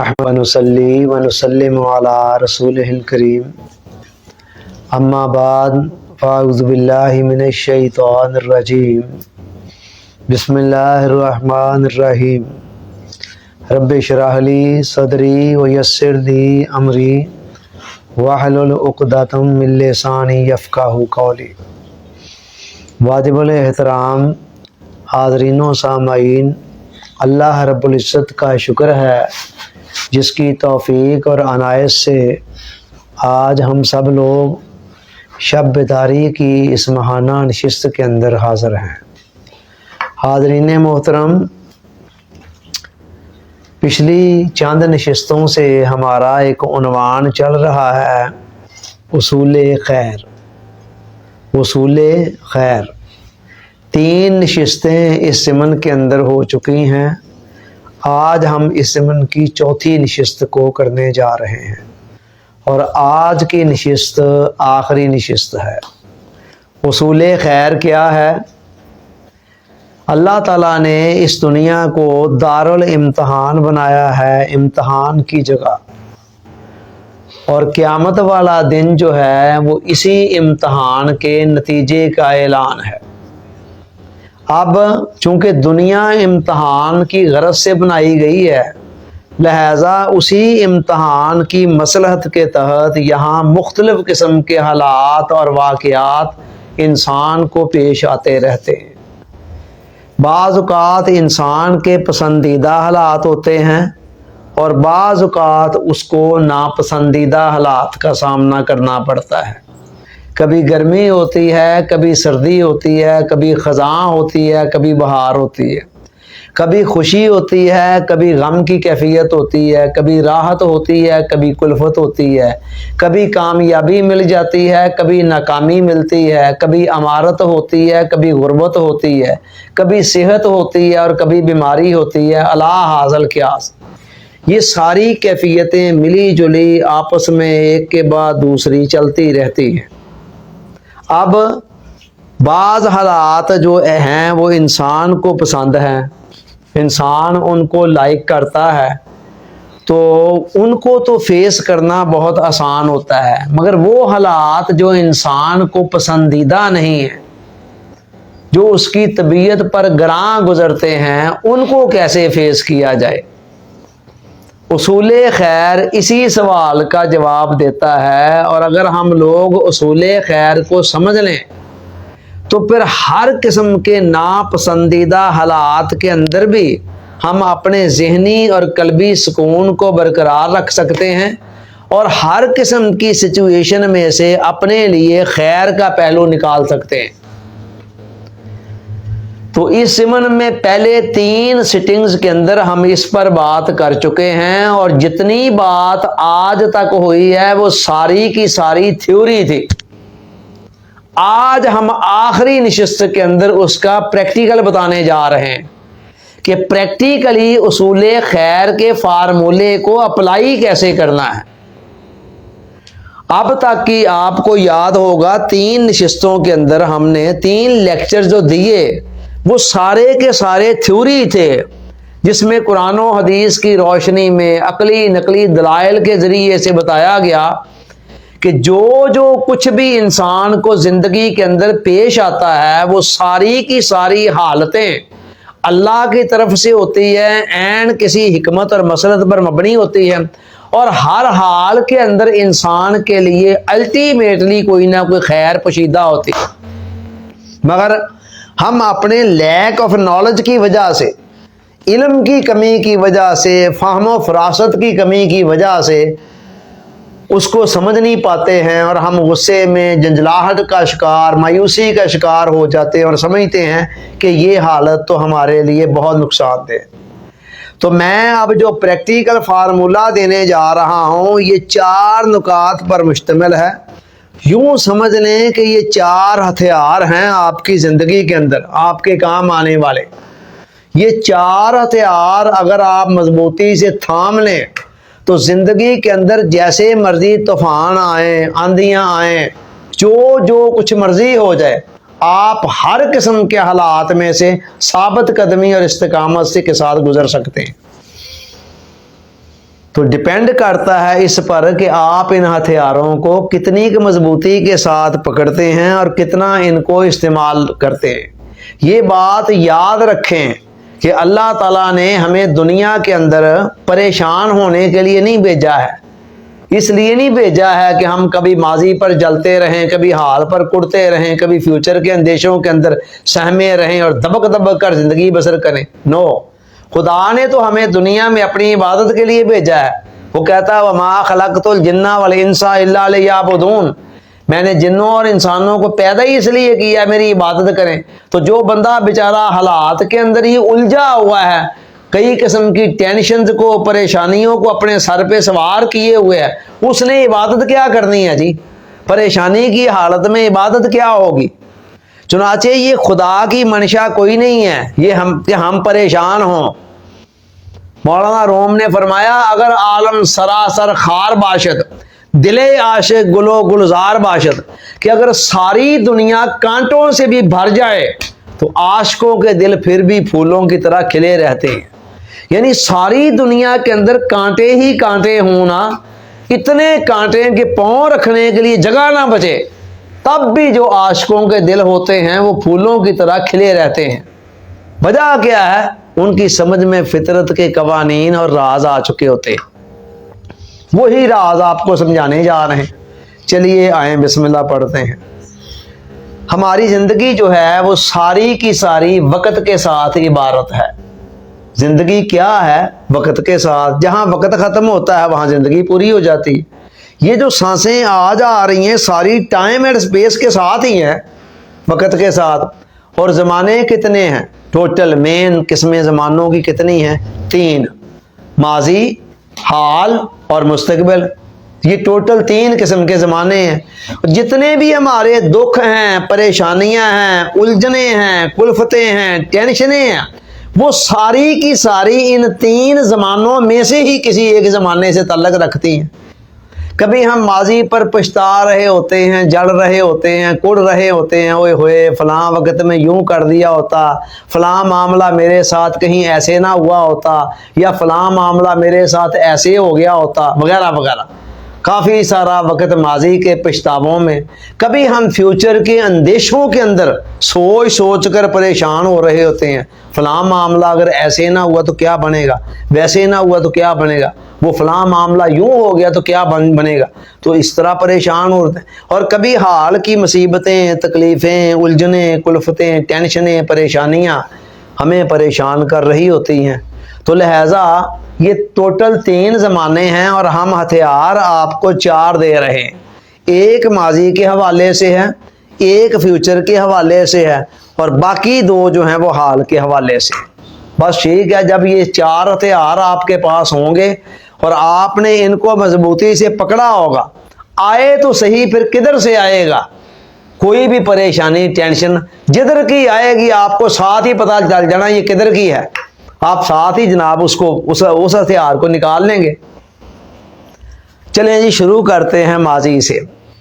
ونصلی ونسلم علی رسولہ الکریم اما بعد فاعوذ باللہ من الشیطان الرجیم بسم اللہ الرحمن الرحیم رب اشرح لی صدری ویسر لی امری واحلل عقدۃ من لسانی یفقہوا قولی۔ واجب الاحترام حاضرین و سامعین، اللہ رب العزت کا شکر ہے جس کی توفیق اور عنایت سے آج ہم سب لوگ شب بیداری کی اس ماہانہ نشست کے اندر حاضر ہیں۔ حاضرین محترم، پچھلی چند نشستوں سے ہمارا ایک عنوان چل رہا ہے اصول خیر۔ اصول خیر 3 نشستیں اس ضمن کے اندر ہو چکی ہیں۔ آج ہم اس ضمن کی 4تھی نشست کو کرنے جا رہے ہیں اور آج کی نشست آخری نشست ہے۔ اصول خیر کیا ہے؟ اللہ تعالیٰ نے اس دنیا کو دارالامتحان بنایا ہے، امتحان کی جگہ، اور قیامت والا دن جو ہے وہ اسی امتحان کے نتیجے کا اعلان ہے۔ اب چونکہ دنیا امتحان کی غرض سے بنائی گئی ہے، لہذا اسی امتحان کی مصلحت کے تحت یہاں مختلف قسم کے حالات اور واقعات انسان کو پیش آتے رہتے ہیں۔ بعض اوقات انسان کے پسندیدہ حالات ہوتے ہیں اور بعض اوقات اس کو ناپسندیدہ حالات کا سامنا کرنا پڑتا ہے۔ کبھی گرمی ہوتی ہے، کبھی سردی ہوتی ہے، کبھی خزاں ہوتی ہے، کبھی بہار ہوتی ہے، کبھی خوشی ہوتی ہے، کبھی غم کی کیفیت ہوتی ہے، کبھی راحت ہوتی ہے، کبھی کلفت ہوتی ہے، کبھی کامیابی مل جاتی ہے، کبھی ناکامی ملتی ہے، کبھی امارت ہوتی ہے، کبھی غربت ہوتی ہے، کبھی صحت ہوتی ہے اور کبھی بیماری ہوتی ہے۔ الا حاصل قیاس، یہ ساری کیفیتیں ملی جلی آپس میں ایک کے بعد دوسری چلتی رہتی ہیں۔ اب بعض حالات جو ہیں وہ انسان کو پسند ہیں، انسان ان کو لائک کرتا ہے، تو ان کو تو فیس کرنا بہت آسان ہوتا ہے، مگر وہ حالات جو انسان کو پسندیدہ نہیں ہیں، جو اس کی طبیعت پر گراں گزرتے ہیں، ان کو کیسے فیس کیا جائے؟ اصول خیر اسی سوال کا جواب دیتا ہے، اور اگر ہم لوگ اصول خیر کو سمجھ لیں تو پھر ہر قسم کے ناپسندیدہ حالات کے اندر بھی ہم اپنے ذہنی اور قلبی سکون کو برقرار رکھ سکتے ہیں اور ہر قسم کی سچویشن میں سے اپنے لیے خیر کا پہلو نکال سکتے ہیں۔ تو اس ضمن میں پہلے 3 سٹنگز کے اندر ہم اس پر بات کر چکے ہیں، اور جتنی بات آج تک ہوئی ہے وہ ساری کی ساری تھیوری تھی۔ آج ہم آخری نشست کے اندر اس کا پریکٹیکل بتانے جا رہے ہیں کہ پریکٹیکلی اصول خیر کے فارمولے کو اپلائی کیسے کرنا ہے۔ اب تک کہ آپ کو یاد ہوگا 3 نشستوں کے اندر ہم نے 3 لیکچر جو دیے وہ سارے کے سارے تھیوری تھے، جس میں قرآن و حدیث کی روشنی میں عقلی نقلی دلائل کے ذریعے سے بتایا گیا کہ جو کچھ بھی انسان کو زندگی کے اندر پیش آتا ہے وہ ساری کی ساری حالتیں اللہ کی طرف سے ہوتی ہے، عین کسی حکمت اور مصلحت پر مبنی ہوتی ہے، اور ہر حال کے اندر انسان کے لیے الٹیمیٹلی کوئی نہ کوئی خیر پوشیدہ ہوتی ہے۔ مگر ہم اپنے لیک آف نالج کی وجہ سے، علم کی کمی کی وجہ سے، فہم و فراست کی کمی کی وجہ سے اس کو سمجھ نہیں پاتے ہیں، اور ہم غصے میں جنجلاہٹ کا شکار، مایوسی کا شکار ہو جاتے ہیں اور سمجھتے ہیں کہ یہ حالت تو ہمارے لیے بہت نقصان دہ۔ تو میں اب جو پریکٹیکل فارمولہ دینے جا رہا ہوں یہ 4 نکات پر مشتمل ہے۔ یوں سمجھ لیں کہ یہ 4 ہتھیار ہیں آپ کی زندگی کے اندر آپ کے کام آنے والے۔ یہ 4 ہتھیار اگر آپ مضبوطی سے تھام لیں تو زندگی کے اندر جیسے مرضی طوفان آئیں، آندھیاں آئیں، جو کچھ مرضی ہو جائے، آپ ہر قسم کے حالات میں سے ثابت قدمی اور استقامت کے ساتھ گزر سکتے ہیں۔ تو ڈپینڈ کرتا ہے اس پر کہ آپ ان ہتھیاروں کو کتنی مضبوطی کے ساتھ پکڑتے ہیں اور کتنا ان کو استعمال کرتے ہیں۔ یہ بات یاد رکھیں کہ اللہ تعالیٰ نے ہمیں دنیا کے اندر پریشان ہونے کے لیے نہیں بھیجا ہے، اس لیے نہیں بھیجا ہے کہ ہم کبھی ماضی پر جلتے رہیں، کبھی حال پر کڑتے رہیں، کبھی فیوچر کے اندیشوں کے اندر سہمے رہیں اور دبک دبک کر زندگی بسر کریں۔ نو، خدا نے تو ہمیں دنیا میں اپنی عبادت کے لیے بھیجا ہے۔ وہ کہتا ہے وَمَا خَلَقْتُ الْجِنَّ وَالْإِنسَ إِلَّا لِيَعْبُدُونِ، میں نے جنوں اور انسانوں کو پیدا ہی اس لیے کیا میری عبادت کریں۔ تو جو بندہ بیچارہ حالات کے اندر ہی الجھا ہوا ہے، کئی قسم کی ٹینشنز کو، پریشانیوں کو اپنے سر پہ سوار کیے ہوئے ہے، اس نے عبادت کیا کرنی ہے جی؟ پریشانی کی حالت میں عبادت کیا ہوگی؟ چنانچہ یہ خدا کی منشا کوئی نہیں ہے یہ کہ ہم پریشان ہوں۔ مولانا روم نے فرمایا اگر عالم سراسر خار باشد دل عاشق گلو گلزار باشد، کہ اگر ساری دنیا کانٹوں سے بھی بھر جائے تو عاشقوں کے دل پھر بھی پھولوں کی طرح کھلے رہتے ہیں۔ یعنی ساری دنیا کے اندر کانٹے ہی کانٹے ہوں نا، اتنے کانٹے کہ پاؤں رکھنے کے لیے جگہ نہ بچے، تب بھی جو عاشقوں کے دل ہوتے ہیں وہ پھولوں کی طرح کھلے رہتے ہیں۔ وجہ کیا ہے؟ ان کی سمجھ میں فطرت کے قوانین اور راز آ چکے ہوتے ہیں۔ وہی راز آپ کو سمجھانے جا رہے ہیں۔ چلیے آئیں بسم اللہ پڑھتے ہیں۔ ہماری زندگی جو ہے وہ ساری کی ساری وقت کے ساتھ عبارت ہے۔ زندگی کیا ہے؟ وقت کے ساتھ۔ جہاں وقت ختم ہوتا ہے وہاں زندگی پوری ہو جاتی ہے۔ یہ جو سانسیں آج آ رہی ہیں ساری ٹائم اینڈ اسپیس کے ساتھ ہی ہیں، وقت کے ساتھ۔ اور زمانے کتنے ہیں؟ ٹوٹل مین قسمیں زمانوں کی کتنی ہیں؟ 3، ماضی، حال اور مستقبل۔ یہ ٹوٹل 3 قسم کے زمانے ہیں۔ جتنے بھی ہمارے دکھ ہیں، پریشانیاں ہیں، الجھنیں ہیں، کلفتیں ہیں، ٹینشنیں ہیں، وہ ساری کی ساری ان 3 زمانوں میں سے ہی کسی ایک زمانے سے تعلق رکھتی ہیں۔ کبھی ہم ماضی پر پچھتا رہے ہوتے ہیں، جڑ رہے ہوتے ہیں، کڑ رہے ہوتے ہیں، اوئے ہوئے فلاں وقت میں یوں کر دیا ہوتا، فلاں معاملہ میرے ساتھ کہیں ایسے نہ ہوا ہوتا، یا فلاں معاملہ میرے ساتھ ایسے ہو گیا ہوتا، وغیرہ وغیرہ۔ کافی سارا وقت ماضی کے پچھتاووں میں۔ کبھی ہم فیوچر کے اندیشوں کے اندر سوچ سوچ کر پریشان ہو رہے ہوتے ہیں، فلاں معاملہ اگر ایسے نہ ہوا تو کیا بنے گا، ویسے نہ ہوا تو کیا بنے گا، وہ فلاں معاملہ یوں ہو گیا تو کیا بنے گا، تو اس طرح پریشان ہوتے ہیں۔ اور کبھی حال کی مصیبتیں، تکلیفیں، الجھنیں، کلفتیں، ٹینشنیں، پریشانیاں ہمیں پریشان کر رہی ہوتی ہیں۔ تو لہٰذا یہ ٹوٹل 3 زمانے ہیں اور ہم ہتھیار آپ کو 4 دے رہے ہیں۔ ایک ماضی کے حوالے سے ہے، ایک فیوچر کے حوالے سے ہے، اور باقی 2 جو ہیں وہ حال کے حوالے سے۔ بس ٹھیک ہے، جب یہ 4 ہتھیار آپ کے پاس ہوں گے اور آپ نے ان کو مضبوطی سے پکڑا ہوگا، آئے تو صحیح پھر کدھر سے آئے گا؟ کوئی بھی پریشانی، ٹینشن جدھر کی آئے گی آپ کو ساتھ ہی پتہ چل جانا یہ کدھر کی ہے، آپ ساتھ ہی جناب اس ہتھیار کو نکال لیں گے۔ چلیں جی شروع کرتے ہیں ماضی سے۔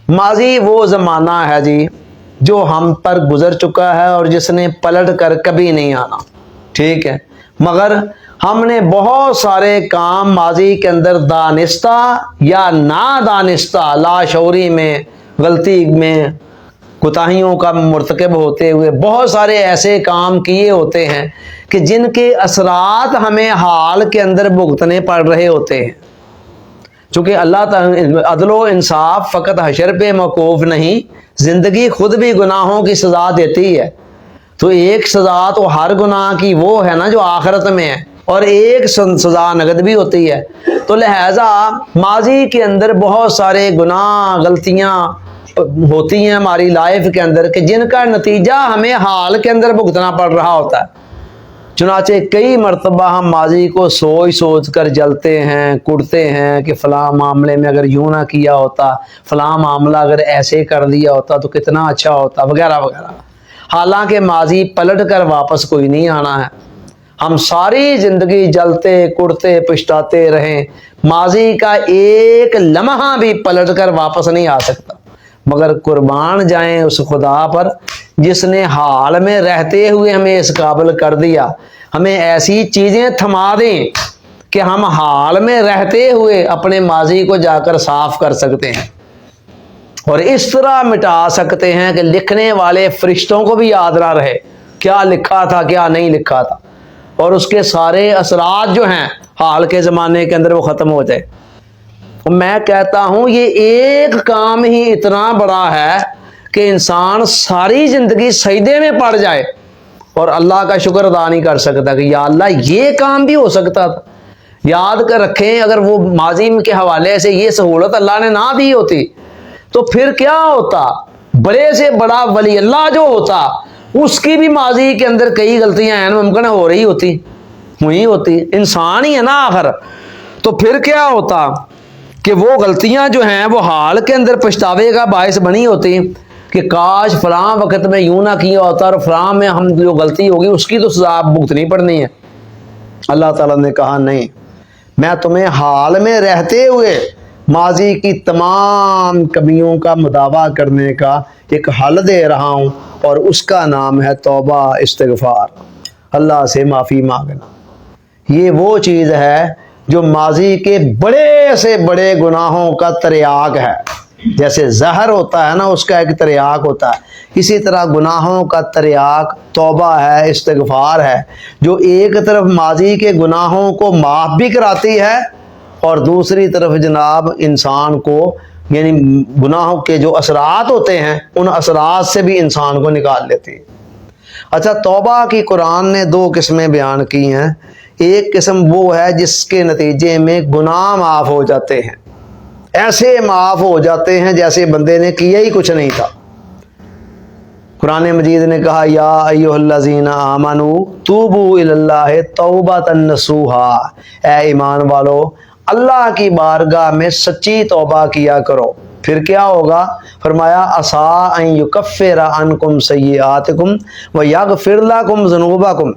ماضی وہ زمانہ ہے جی جو ہم پر گزر چکا ہے اور جس نے پلٹ کر کبھی نہیں آنا، ٹھیک ہے؟ مگر ہم نے بہت سارے کام ماضی کے اندر دانستہ یا نادانستہ، لاشعوری میں، غلطی میں، کوتاہیوں کا مرتکب ہوتے ہوئے بہت سارے ایسے کام کیے ہوتے ہیں کہ جن کے اثرات ہمیں حال کے اندر بھگتنے پڑ رہے ہوتے ہیں۔ چونکہ اللہ تعالی عدل و انصاف فقط حشر پہ موقوف نہیں، زندگی خود بھی گناہوں کی سزا دیتی ہے۔ تو ایک سزا تو ہر گناہ کی وہ ہے نا جو آخرت میں ہے، اور ایک سزا نقد بھی ہوتی ہے۔ تو لہٰذا ماضی کے اندر بہت سارے گناہ، غلطیاں ہوتی ہیں ہماری لائف کے اندر کہ جن کا نتیجہ ہمیں حال کے اندر بھگتنا پڑ رہا ہوتا ہے۔ چنانچہ کئی مرتبہ ہم ماضی کو سوچ سوچ کر جلتے ہیں، کڑتے ہیں کہ فلاں معاملے میں اگر یوں نہ کیا ہوتا، فلاں معاملہ اگر ایسے کر دیا ہوتا تو کتنا اچھا ہوتا، وغیرہ وغیرہ۔ حالانکہ ماضی پلٹ کر واپس کوئی نہیں آنا ہے۔ ہم ساری زندگی جلتے، کڑتے، پچھتاتے رہیں، ماضی کا ایک لمحہ بھی پلٹ کر واپس نہیں آ سکتا۔ مگر قربان جائیں اس خدا پر جس نے حال میں رہتے ہوئے ہمیں اس قابل کر دیا، ہمیں ایسی چیزیں تھما دیں کہ ہم حال میں رہتے ہوئے اپنے ماضی کو جا کر صاف کر سکتے ہیں اور اس طرح مٹا سکتے ہیں کہ لکھنے والے فرشتوں کو بھی یاد نہ رہے کیا لکھا تھا کیا نہیں لکھا تھا، اور اس کے سارے اثرات جو ہیں حال کے زمانے کے اندر وہ ختم ہو جائے۔ میں کہتا ہوں یہ ایک کام ہی اتنا بڑا ہے کہ انسان ساری زندگی سجدے میں پڑ جائے اور اللہ کا شکر ادا نہیں کر سکتا کہ یا اللہ یہ کام بھی ہو سکتا تھا۔ یاد کر رکھیں اگر وہ ماضی کے حوالے سے یہ سہولت اللہ نے نہ دی ہوتی تو پھر کیا ہوتا، بڑے سے بڑا ولی اللہ جو ہوتا اس کی بھی ماضی کے اندر کئی غلطیاں ہیں ممکن ہو رہی ہوتی، انسان ہی ہے نا آخر، تو پھر کیا ہوتا کہ وہ غلطیاں جو ہیں وہ حال کے اندر پچھتاوے کا باعث بنی ہوتی کہ کاش فلاں وقت میں یوں نہ کیا ہوتا اور فلاں میں ہم جو غلطی ہوگی اس کی تو سزا بھگتنی پڑنی ہے۔ اللہ تعالیٰ نے کہا نہیں، میں تمہیں حال میں رہتے ہوئے ماضی کی تمام کمیوں کا مداوع کرنے کا ایک حل دے رہا ہوں اور اس کا نام ہے توبہ، استغفار، اللہ سے معافی مانگنا۔ یہ وہ چیز ہے جو ماضی کے بڑے سے بڑے گناہوں کا تریاق ہے، جیسے زہر ہوتا ہے نا اس کا ایک تریاق ہوتا ہے، اسی طرح گناہوں کا تریاق توبہ ہے، استغفار ہے، جو ایک طرف ماضی کے گناہوں کو معاف بھی کراتی ہے اور دوسری طرف جناب انسان کو یعنی گناہوں کے جو اثرات ہوتے ہیں ان اثرات سے بھی انسان کو نکال لیتی ہے۔ اچھا، توبہ کی قرآن نے دو قسمیں بیان کی ہیں۔ ایک قسم وہ ہے جس کے نتیجے میں گناہ معاف ہو جاتے ہیں، ایسے معاف ہو جاتے ہیں جیسے بندے نے کیا ہی کچھ نہیں تھا۔ قرآن مجید نے کہا یا ایھا الذین آمنوا توبوا الی اللہ توبۃ نصوحا، اے ایمان والو اللہ کی بارگاہ میں سچی توبہ کیا کرو۔ پھر کیا ہوگا؟ فرمایا عسیٰ ان یکفر عنکم سیئاتکم ویغفر لکم ذنوبکم،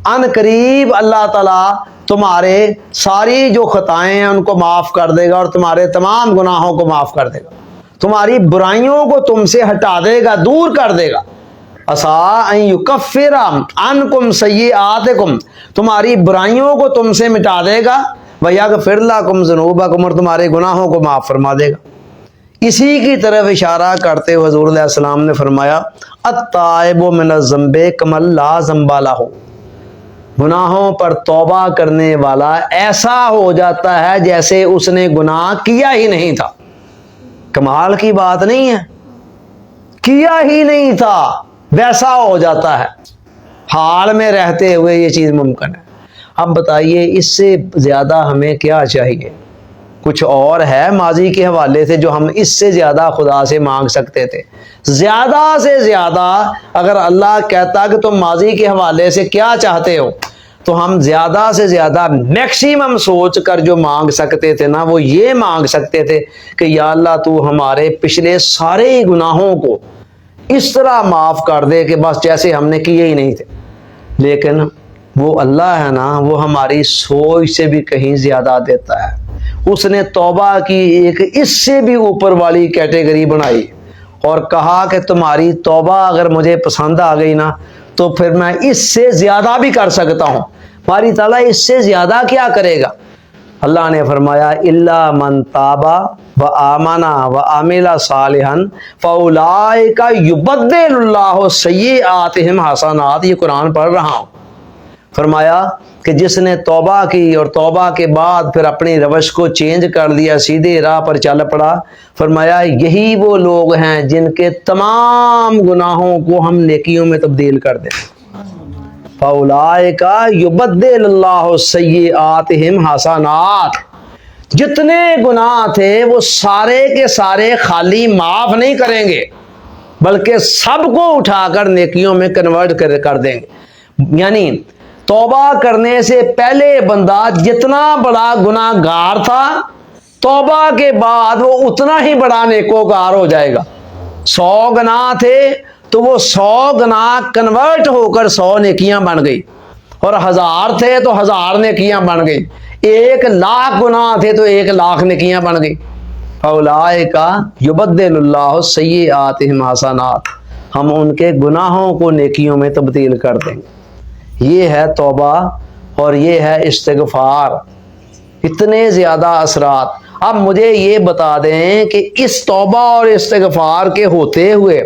ان قریب اللہ تعالیٰ تمہارے ساری جو خطائیں ہیں ان کو معاف کر دے گا اور تمہارے تمام گناہوں کو معاف کر دے گا، تمہاری برائیوں کو تم سے ہٹا دے گا، دور کر دے گا۔ عسیٰ ان یکفر عنکم سیئاتکم، تمہاری برائیوں کو تم سے مٹا دے گا، ویغفر لکم ذنوبکم، اور تمہارے گناہوں کو معاف فرما دے گا۔ اسی کی طرف اشارہ کرتے ہوئے حضور علیہ السلام نے فرمایا التائب من الذنب کمن لا ذنب لہ، گناہوں پر توبہ کرنے والا ایسا ہو جاتا ہے جیسے اس نے گناہ کیا ہی نہیں تھا۔ کمال کی بات نہیں ہے، کیا ہی نہیں تھا ویسا ہو جاتا ہے، حال میں رہتے ہوئے یہ چیز ممکن ہے۔ اب بتائیے اس سے زیادہ ہمیں کیا چاہیے؟ کچھ اور ہے ماضی کے حوالے سے جو ہم اس سے زیادہ خدا سے مانگ سکتے تھے؟ زیادہ سے زیادہ اگر اللہ کہتا کہ تم ماضی کے حوالے سے کیا چاہتے ہو تو ہم زیادہ سے زیادہ میکسیمم سوچ کر جو مانگ سکتے تھے نا وہ یہ مانگ سکتے تھے کہ یا اللہ تو ہمارے پچھلے سارے گناہوں کو اس طرح معاف کر دے کہ بس جیسے ہم نے کیے ہی نہیں تھے۔ لیکن وہ اللہ ہے نا، وہ ہماری سوچ سے بھی کہیں زیادہ دیتا ہے۔ اس نے توبہ کی ایک اس سے بھی اوپر والی کیٹیگری بنائی اور کہا کہ تمہاری توبہ اگر مجھے پسند آ گئی نا تو پھر میں اس سے زیادہ بھی کر سکتا ہوں۔ ہماری تعالیٰ اس سے زیادہ کیا کرے گا؟ اللہ نے فرمایا الا من تاب و آمن و عمل صالحا فاولئک یبدل اللہ سیئاتہم حسنات، یہ قرآن پڑھ رہا ہوں۔ فرمایا کہ جس نے توبہ کی اور توبہ کے بعد پھر اپنی روش کو چینج کر دیا، سیدھے راہ پر چل پڑا، فرمایا یہی وہ لوگ ہیں جن کے تمام گناہوں کو ہم نیکیوں میں تبدیل کر دیں۔ فاولئک یبدل اللہ سیئاتہم حسنات، جتنے گناہ تھے وہ سارے کے سارے خالی معاف نہیں کریں گے بلکہ سب کو اٹھا کر نیکیوں میں کنورٹ کر دیں گے۔ یعنی توبہ کرنے سے پہلے بندہ جتنا بڑا گناہ گار تھا توبہ کے بعد وہ اتنا ہی بڑا نیکوکار ہو جائے گا۔ 100 گناہ تھے تو وہ 100 گناہ کنورٹ ہو کر 100 نیکیاں بن گئی، اور 1000 تھے تو 1000 نیکیاں بن گئی، 1,00,000 گناہ تھے تو 1,00,000 نیکیاں بن گئی۔ اولئک یبدل اللہ سیئاتہم حسنات، ہم ان کے گناہوں کو نیکیوں میں تبدیل کر دیں گے۔ یہ ہے توبہ اور یہ ہے استغفار، اتنے زیادہ اثرات۔ اب مجھے یہ بتا دیں کہ اس توبہ اور استغفار کے ہوتے ہوئے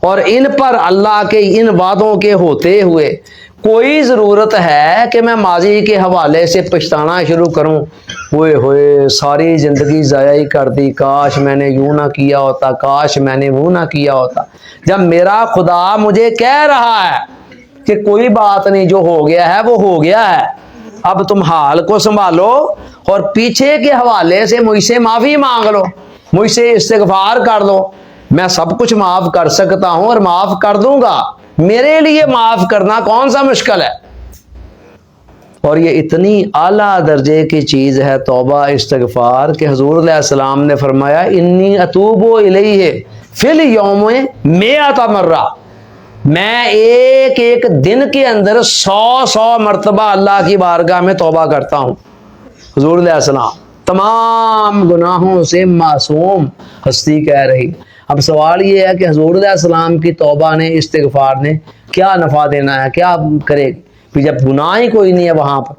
اور ان پر اللہ کے ان وعدوں کے ہوتے ہوئے کوئی ضرورت ہے کہ میں ماضی کے حوالے سے پچھتانا شروع کروں؟ ہوئے ہوئے ساری زندگی ضائع ہی کر دی، کاش میں نے یوں نہ کیا ہوتا، کاش میں نے وہ نہ کیا ہوتا، جب میرا خدا مجھے کہہ رہا ہے کہ کوئی بات نہیں، جو ہو گیا ہے وہ ہو گیا ہے، اب تم حال کو سنبھالو اور پیچھے کے حوالے سے مجھ سے معافی مانگ لو، مجھ سے استغفار کر دو، میں سب کچھ معاف کر سکتا ہوں اور معاف کر دوں گا، میرے لیے معاف کرنا کون سا مشکل ہے؟ اور یہ اتنی اعلیٰ درجے کی چیز ہے توبہ استغفار کہ حضور علیہ السلام نے فرمایا انی اتوب الیہ فی الیوم مئۃ مرہ، میں ایک ایک دن کے اندر 100 مرتبہ اللہ کی بارگاہ میں توبہ کرتا ہوں۔ حضور علیہ السلام تمام گناہوں سے معصوم ہستی کہہ رہی۔ اب سوال یہ ہے کہ حضور علیہ السلام کی توبہ نے استغفار نے کیا نفع دینا ہے، کیا کرے گی؟ جب گناہ ہی کوئی نہیں ہے وہاں پر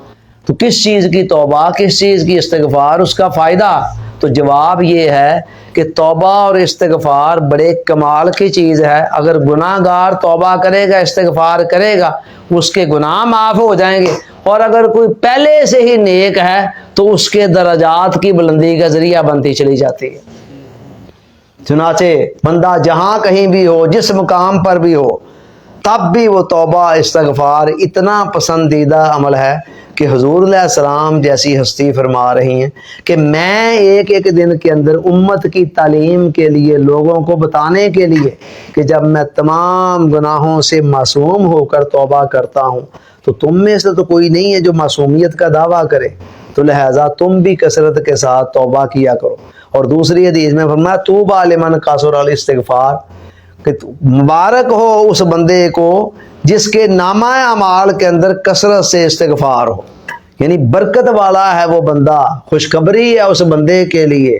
تو کس چیز کی توبہ، کس چیز کی استغفار، اس کا فائدہ؟ تو جواب یہ ہے کہ توبہ اور استغفار بڑے کمال کی چیز ہے۔ اگر گناہ گار توبہ کرے گا، استغفار کرے گا، اس کے گناہ معاف ہو جائیں گے، اور اگر کوئی پہلے سے ہی نیک ہے تو اس کے درجات کی بلندی کا ذریعہ بنتی چلی جاتی ہے۔ چنانچہ بندہ جہاں کہیں بھی ہو، جس مقام پر بھی ہو، تب بھی وہ توبہ استغفار اتنا پسندیدہ عمل ہے کہ حضور علیہ السلام جیسی ہستی فرما رہی ہیں کہ میں ایک ایک دن کے اندر امت کی تعلیم کے لیے، لوگوں کو بتانے کے لیے کہ جب میں تمام گناہوں سے معصوم ہو کر توبہ کرتا ہوں تو تم میں سے تو کوئی نہیں ہے جو معصومیت کا دعویٰ کرے، تو لہٰذا تم بھی کثرت کے ساتھ توبہ کیا کرو۔ اور دوسری حدیث میں فرمایا طوبیٰ لمن کثر الاستغفار، کہ مبارک ہو اس بندے کو جس کے نامہ اعمال کے اندر کثرت سے استغفار ہو، یعنی برکت والا ہے وہ بندہ، خوشخبری ہے اس بندے کے لیے،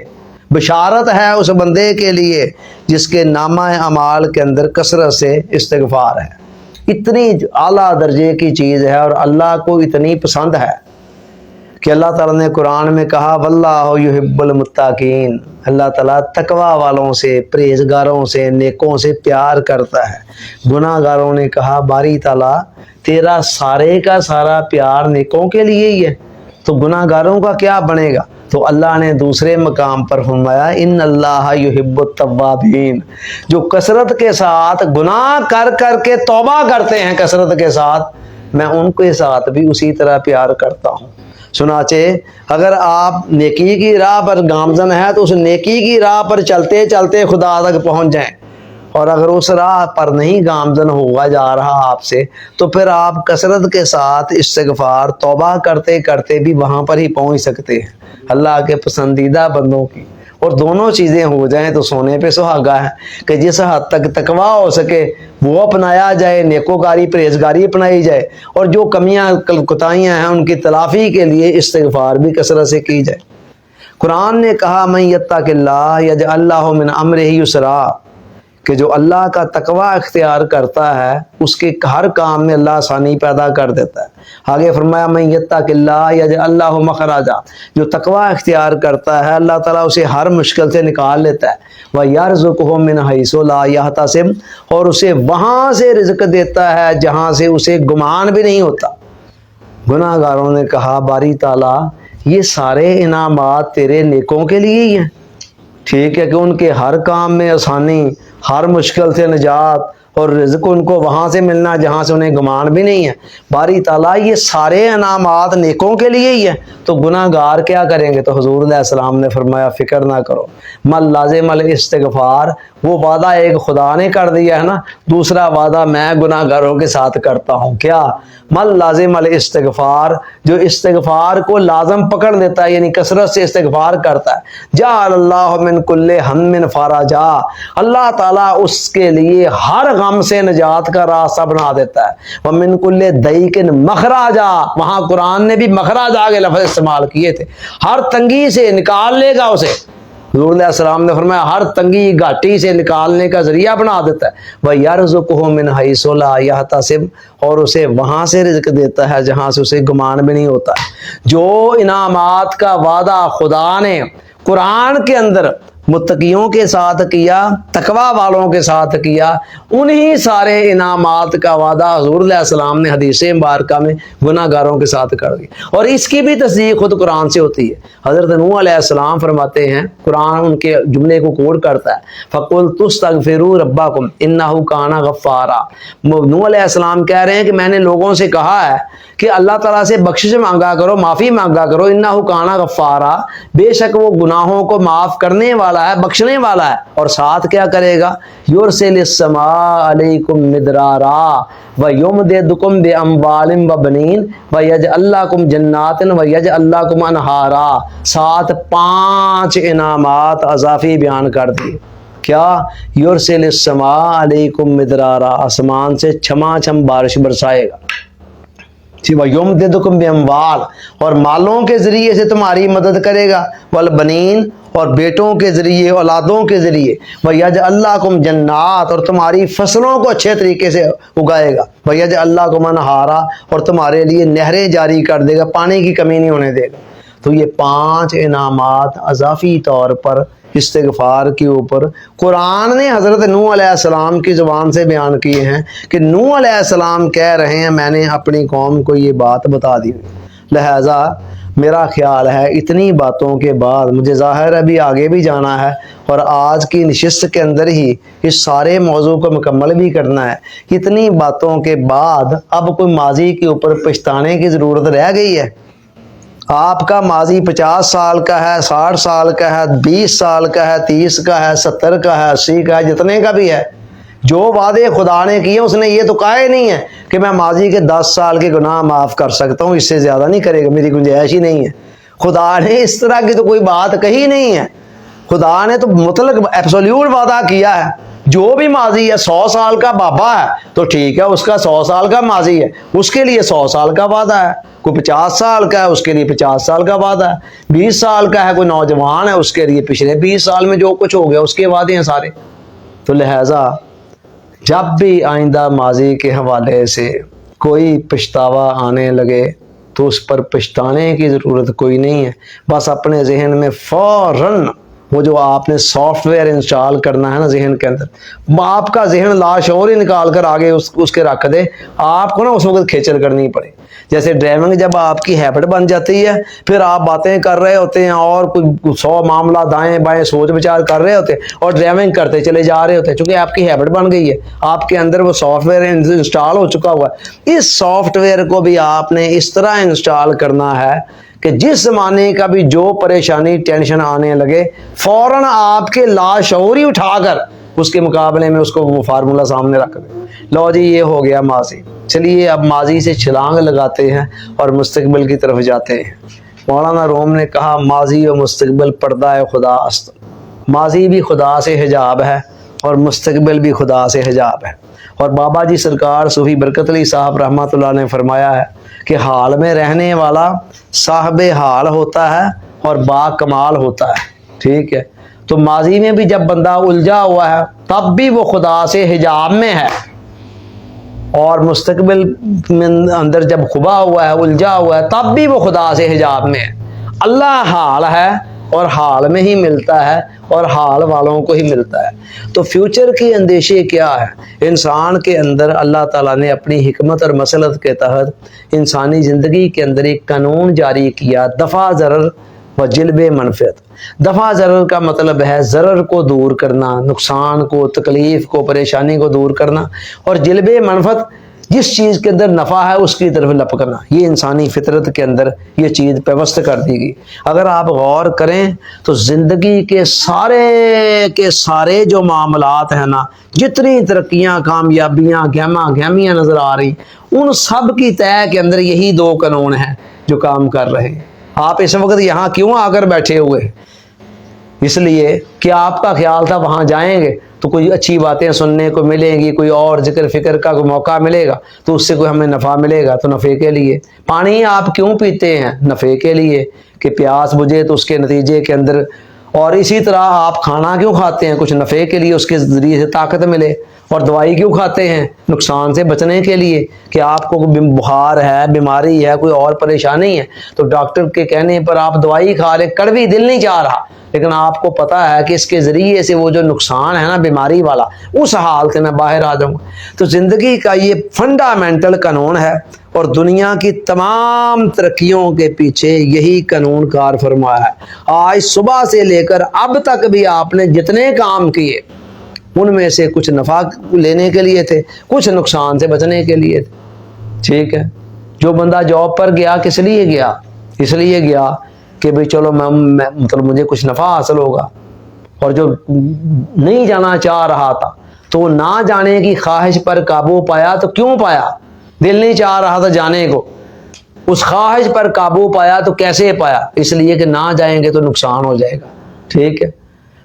بشارت ہے اس بندے کے لیے جس کے نامہ اعمال کے اندر کثرت سے استغفار ہے۔ اتنی اعلیٰ درجے کی چیز ہے اور اللہ کو اتنی پسند ہے کہ اللہ تعالیٰ نے قرآن میں کہا واللہ یحب المتقین، اللہ تعالیٰ تقوی والوں سے، پرہیزگاروں سے، نیکوں سے پیار کرتا ہے۔ گناہ گاروں نے کہا باری تعالیٰ تیرا سارے کا سارا پیار نیکوں کے لیے ہی ہے، تو گناہ گاروں کا کیا بنے گا؟ تو اللہ نے دوسرے مقام پر فرمایا ان اللہ یحب التوابین، جو کثرت کے ساتھ گناہ کر کر کے توبہ کرتے ہیں کثرت کے ساتھ، میں ان کے ساتھ بھی اسی طرح پیار کرتا ہوں۔ چنانچہ اگر آپ نیکی کی راہ پر گامزن ہے تو اس نیکی کی راہ پر چلتے چلتے خدا تک پہنچ جائیں، اور اگر اس راہ پر نہیں گامزن ہوا جا رہا آپ سے تو پھر آپ کثرت کے ساتھ استغفار توبہ کرتے کرتے بھی وہاں پر ہی پہنچ سکتے ہیں اللہ کے پسندیدہ بندوں کی۔ اور دونوں چیزیں ہو جائیں تو سونے پہ سہاگا ہے کہ جس حد تک تقویٰ ہو سکے وہ اپنایا جائے، نیکوکاری پرہیزگاری اپنائی جائے، اور جو کمیاں کوتاہیاں ہیں ان کی تلافی کے لیے استغفار بھی کثرت سے کی جائے۔ قرآن نے کہا من یتق اللہ یجعل لہ من امرہ یسرا، کہ جو اللہ کا تقویٰ اختیار کرتا ہے اس کے ہر کام میں اللہ آسانی پیدا کر دیتا ہے۔ آگے فرمایا من یتق اللہ یجعل لہ مخرجا، جو تقویٰ اختیار کرتا ہے اللہ تعالیٰ اسے ہر مشکل سے نکال لیتا ہے۔ وَيَرْزُقْهُ مِنْ حَيْثُ لَا يَحْتَسِبُ، اور اسے وہاں سے رزق دیتا ہے جہاں سے اسے گمان بھی نہیں ہوتا۔ گناہ گاروں نے کہا باری تعالیٰ یہ سارے انعامات تیرے نیکوں کے لیے ہی ہیں، ٹھیک ہے کہ ان کے ہر کام میں آسانی، ہر مشکل سے نجات، اور رزق ان کو وہاں سے ملنا جہاں سے انہیں گمان بھی نہیں ہے، باری تعالیٰ یہ سارے انعامات نیکوں کے لیے ہی ہے، تو گناہ گار کیا کریں گے؟ تو حضور علیہ السلام نے فرمایا فکر نہ کرو، من لازم الاستغفار، وہ وعدہ ایک خدا نے کر دیا ہے نا، دوسرا وعدہ میں گناہ گاروں کے ساتھ کرتا ہوں، کیا؟ من لازم الاستغفار، جو استغفار کو لازم پکڑ لیتا ہے یعنی کثرت سے استغفار کرتا ہے، جعل اللہ من کل ہم فرجا، اللہ تعالیٰ اس کے لیے ہر غم سے نجات کا راستہ بنا دیتا ہے۔ ومن کل ضیق مخرجا، وہاں قرآن نے بھی مخرج آگے لفظ استعمال کیے تھے، ہر تنگی سے نکال لے گا اسے، حضور علیہ السلام نے فرمایا ہر تنگی گھاٹی سے نکالنے کا ذریعہ بنا دیتا ہے، وَيَرْزُقُهُ مِنْ حَيْثُ لَا يَحْتَسِبُ، اور اسے وہاں سے رزق دیتا ہے جہاں سے اسے گمان بھی نہیں ہوتا۔ جو انعامات کا وعدہ خدا نے قرآن کے اندر متقیوں کے ساتھ کیا، تقوی والوں کے ساتھ کیا، انہی سارے انعامات کا وعدہ حضور علیہ السلام نے حدیث مبارکہ میں گناہ گاروں کے ساتھ کر دیا، اور اس کی بھی تصدیق خود قرآن سے ہوتی ہے۔ حضرت نوح علیہ السلام فرماتے ہیں، قرآن ان کے جملے کو کوٹ کرتا ہے، فَقُلْتُ اسْتَغْفِرُوا رَبَّكُمْ إِنَّهُ كَانَ غَفَّارًا۔ نوح علیہ السلام کہہ رہے ہیں کہ میں نے لوگوں سے کہا ہے کہ اللہ تعالیٰ سے بخشش مانگا کرو، معافی مانگا کرو، إِنَّهُ كَانَ غَفَّارًا، بے شک وہ گناہوں کو معاف کرنے والا ہے، بخشنے والا ہے، اور ساتھ کیا کرے گا، یرسل السماء علیکم مدرارا ویمددکم باموال وبنین ویجعل لکم جنات ویجعل لکم انہارا، ساتھ 5 انعامات اضافی بیان کر دیے۔ کیا؟ یرسل السماء علیکم مدرارا، آسمان سے چھما چھم بارش برسائے گا، وَيُمْدِدُكُمْ بِأَمْوَالٍ، اور مالوں کے ذریعے سے تمہاری مدد کرے گا، والبنین، اور بیٹوں کے ذریعے، اولادوں کے ذریعے، وَيَجْعَلْ لَكُمْ جَنَّاتٍ، اور تمہاری فصلوں کو اچھے طریقے سے اگائے گا، وَيَجْعَلْ لَكُمْ أَنْهَارًا، اور تمہارے لیے نہریں جاری کر دے گا، پانی کی کمی نہیں ہونے دے گا۔ تو یہ 5 انعامات اضافی طور پر استغفار کے اوپر قرآن نے حضرت نوح علیہ السلام کی زبان سے بیان کیے ہیں کہ نوح علیہ السلام کہہ رہے ہیں میں نے اپنی قوم کو یہ بات بتا دی۔ لہٰذا میرا خیال ہے اتنی باتوں کے بعد مجھے ظاہر ہے ابھی آگے بھی جانا ہے، اور آج کی نشست کے اندر ہی اس سارے موضوع کو مکمل بھی کرنا ہے۔ اتنی باتوں کے بعد اب کوئی ماضی کے اوپر پچھتانے کی ضرورت رہ گئی ہے؟ آپ کا ماضی 50 سال کا ہے، 60 سال کا ہے، 20 سال کا ہے، 30 کا ہے، 70 کا ہے، 80 کا ہے، جتنے کا بھی ہے، جو وعدے خدا نے کیے اس نے یہ تو کہا ہی نہیں ہے کہ میں ماضی کے 10 سال کے گناہ معاف کر سکتا ہوں، اس سے زیادہ نہیں کرے گا، میری گنجائش ہی نہیں ہے۔ خدا نے اس طرح کی تو کوئی بات کہی نہیں ہے۔ خدا نے تو مطلق ایبسولیوٹ وعدہ کیا ہے، جو بھی ماضی ہے، 100 سال کا بابا ہے تو ٹھیک ہے، اس کا 100 سال کا ماضی ہے، اس کے لیے 100 سال کا وعدہ ہے۔ کوئی 50 سال کا ہے، اس کے لیے 50 سال کا وعدہ ہے۔ 20 سال کا ہے، کوئی نوجوان ہے، اس کے لیے پچھلے 20 سال میں جو کچھ ہو گیا اس کے وعدے ہیں سارے۔ تو لہٰذا جب بھی آئندہ ماضی کے حوالے سے کوئی پچھتاوا آنے لگے تو اس پر پچھتانے کی ضرورت کوئی نہیں ہے، بس اپنے ذہن میں فوراً وہ جو آپ نے سافٹ ویئر انسٹال کرنا ہے نا ذہن کے اندر، آپ کا ذہن لاشعور ہی نکال کر آگے اس کے رکھ دے، آپ کو نا اس وقت کھیچل کرنی پڑے۔ جیسے ڈرائیونگ جب آپ کی ہیبٹ بن جاتی ہے، پھر آپ باتیں کر رہے ہوتے ہیں اور کوئی 100 معاملہ دائیں بائیں سوچ بچار کر رہے ہوتے ہیں اور ڈرائیونگ کرتے چلے جا رہے ہوتے ہیں، چونکہ آپ کی ہیبٹ بن گئی ہے، آپ کے اندر وہ سافٹ ویئر انسٹال ہو چکا ہوا ہے۔ اس سافٹ ویئر کو بھی آپ نے اس طرح انسٹال کرنا ہے کہ جس زمانے کا بھی جو پریشانی ٹینشن آنے لگے فوراً آپ کے لاشعوری اٹھا کر اس کے مقابلے میں اس کو وہ فارمولہ سامنے رکھ دیں۔ لو جی یہ ہو گیا ماضی، چلیے اب ماضی سے چھلانگ لگاتے ہیں اور مستقبل کی طرف جاتے ہیں۔ مولانا روم نے کہا ماضی و مستقبل پردہ خدا است، ماضی بھی خدا سے حجاب ہے اور مستقبل بھی خدا سے حجاب ہے۔ اور بابا جی سرکار صوفی برکت علی صاحب رحمۃ اللہ نے فرمایا ہے کہ حال میں رہنے والا صاحب حال ہوتا ہے اور با کمال ہوتا ہے، ٹھیک ہے؟ تو ماضی میں بھی جب بندہ الجھا ہوا ہے تب بھی وہ خدا سے حجاب میں ہے، اور مستقبل میں اندر جب کھبا ہوا ہے الجھا ہوا ہے تب بھی وہ خدا سے حجاب میں ہے۔ اللہ حال ہے اور حال میں ہی ملتا ہے اور حال والوں کو ہی ملتا ہے۔ تو فیوچر کی اندیشے کیا ہے؟ انسان کے اندر اللہ تعالیٰ نے اپنی حکمت اور مسلط کے تحت انسانی زندگی کے اندر ایک قانون جاری کیا، دفع ضرر و جلب منفعت۔ دفع ضرر کا مطلب ہے ضرر کو دور کرنا، نقصان کو، تکلیف کو، پریشانی کو دور کرنا، اور جلب منفعت جس چیز کے اندر نفع ہے اس کی طرف لپکنا۔ یہ انسانی فطرت کے اندر یہ چیز پیوست کر دی گئی۔ اگر آپ غور کریں تو زندگی کے سارے جو معاملات ہیں نا، جتنی ترقیاں، کامیابیاں، گہمیاں نظر آ رہی، ان سب کی طے کے اندر یہی 2 قانون ہیں جو کام کر رہے ہیں۔ آپ اس وقت یہاں کیوں آ کر بیٹھے ہوئے؟ اس لیے کہ آپ کا خیال تھا وہاں جائیں گے تو کوئی اچھی باتیں سننے کو ملیں گی، کوئی اور ذکر فکر کا کوئی موقع ملے گا تو اس سے کوئی ہمیں نفع ملے گا، تو نفع کے لیے۔ پانی آپ کیوں پیتے ہیں؟ نفع کے لیے، کہ پیاس بجھے تو اس کے نتیجے کے اندر اور اسی طرح آپ کھانا کیوں کھاتے ہیں؟ کچھ نفع کے لیے، اس کے ذریعے سے طاقت ملے. اور دوائی کیوں کھاتے ہیں؟ نقصان سے بچنے کے لیے، کہ آپ کو بخار ہے، بیماری ہے، کوئی اور پریشانی ہے تو ڈاکٹر کے کہنے پر آپ دوائی کھا رہے، کڑوی دل نہیں چاہ رہا، لیکن آپ کو پتا ہے کہ اس کے ذریعے سے وہ جو نقصان ہے نا بیماری والا، اس حال سے میں باہر آ جاؤں. تو زندگی کا یہ فنڈامنٹل قانون ہے، اور دنیا کی تمام ترقیوں کے پیچھے یہی قانون کار فرما ہے. آج صبح سے لے کر اب تک بھی آپ نے جتنے کام کیے ان میں سے کچھ نفع لینے کے لیے تھے، کچھ نقصان سے بچنے کے لیے تھے. ٹھیک ہے. جو بندہ جاب پر گیا کس لیے گیا؟ اس لیے گیا کہ بھئی چلو میں مطلب مجھے کچھ نفع حاصل ہوگا. اور جو نہیں جانا چاہ رہا تھا تو وہ نہ جانے کی خواہش پر قابو پایا. تو کیوں پایا؟ دل نہیں چاہ رہا تھا جانے کو، اس خواہش پر قابو پایا. تو کیسے پایا؟ اس لیے کہ نہ جائیں گے تو نقصان ہو جائے گا. ٹھیک ہے.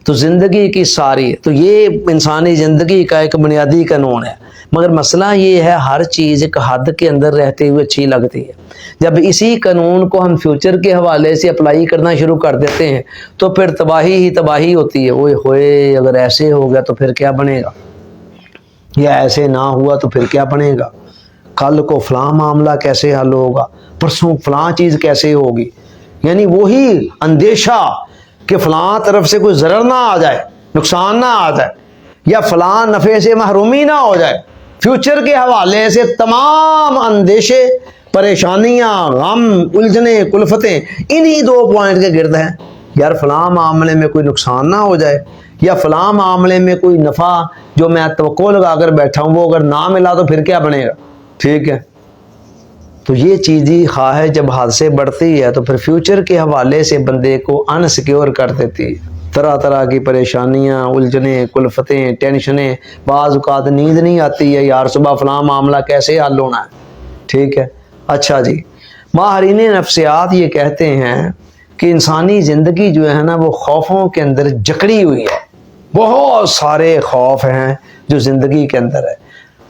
تو زندگی کی ساری، تو یہ انسانی زندگی کا ایک بنیادی قانون ہے. مگر مسئلہ یہ ہے ہر چیز ایک حد کے اندر رہتے ہوئے اچھی لگتی ہے. جب اسی قانون کو ہم فیوچر کے حوالے سے اپلائی کرنا شروع کر دیتے ہیں تو پھر تباہی ہی تباہی ہوتی ہے. اوئے ہوئے اگر ایسے ہو گیا تو پھر کیا بنے گا، یا ایسے نہ ہوا تو پھر کیا بنے گا، کل کو فلاں معاملہ کیسے حل ہوگا، پرسوں فلاں چیز کیسے ہوگی. یعنی وہی اندیشہ کہ فلاں طرف سے کوئی ضرر نہ آ جائے، نقصان نہ آ جائے، یا فلاں نفع سے محرومی نہ ہو جائے. فیوچر کے حوالے سے تمام اندیشے، پریشانیاں، غم، الجھنے، کلفتیں انہی 2 پوائنٹ کے گرد ہیں. یار فلاں معاملے میں کوئی نقصان نہ ہو جائے، یا فلاں معاملے میں کوئی نفع جو میں توقع لگا کر بیٹھا ہوں وہ اگر نہ ملا تو پھر کیا بنے گا. ٹھیک ہے. تو یہ چیزی خواہ جب حد سے بڑھتی ہے تو پھر فیوچر کے حوالے سے بندے کو انسیکیور کر دیتی ہے. طرح طرح کی پریشانیاں، الجھنیں، کلفتیں، ٹینشنیں. بعض اوقات نیند نہیں آتی ہے، یار صبح فلاں معاملہ کیسے حل ہونا ہے. ٹھیک ہے. اچھا جی، ماہرین نفسیات یہ کہتے ہیں کہ انسانی زندگی جو ہے نا وہ خوفوں کے اندر جکڑی ہوئی ہے. بہت سارے خوف ہیں جو زندگی کے اندر ہے.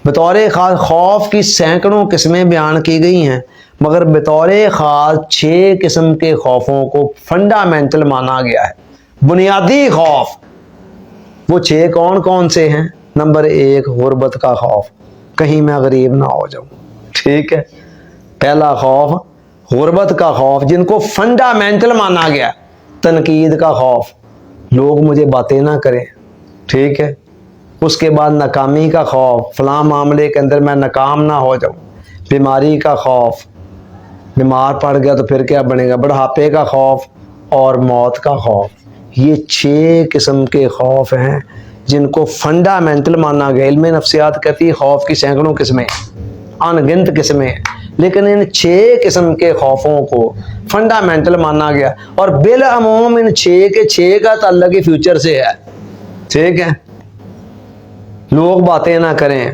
بطور خاص خوف کی سینکڑوں قسمیں بیان کی گئی ہیں، مگر بطور خاص 6 قسم کے خوفوں کو فنڈامنٹل مانا گیا ہے. بنیادی خوف وہ 6 کون کون سے ہیں؟ نمبر 1 غربت کا خوف، کہیں میں غریب نہ ہو جاؤں. ٹھیک ہے. پہلا خوف غربت کا خوف، جن کو فنڈامنٹل مانا گیا. تنقید کا خوف، لوگ مجھے باتیں نہ کریں. ٹھیک ہے. اس کے بعد ناکامی کا خوف، فلاں معاملے کے اندر میں ناکام نہ ہو جاؤں. بیماری کا خوف، بیمار پڑ گیا تو پھر کیا بنے گا. بڑھاپے کا خوف اور موت کا خوف. یہ 6 قسم کے خوف ہیں جن کو فنڈامنٹل مانا گیا. علم نفسیات کہتی ہے خوف کی سینکڑوں قسمیں، ان گنت قسمیں ہیں، لیکن ان 6 قسم کے خوفوں کو فنڈامنٹل مانا گیا. اور بالعموم ان 6 کے 6 کا تعلق ہی فیوچر سے ہے. ٹھیک ہے. لوگ باتیں نہ کریں،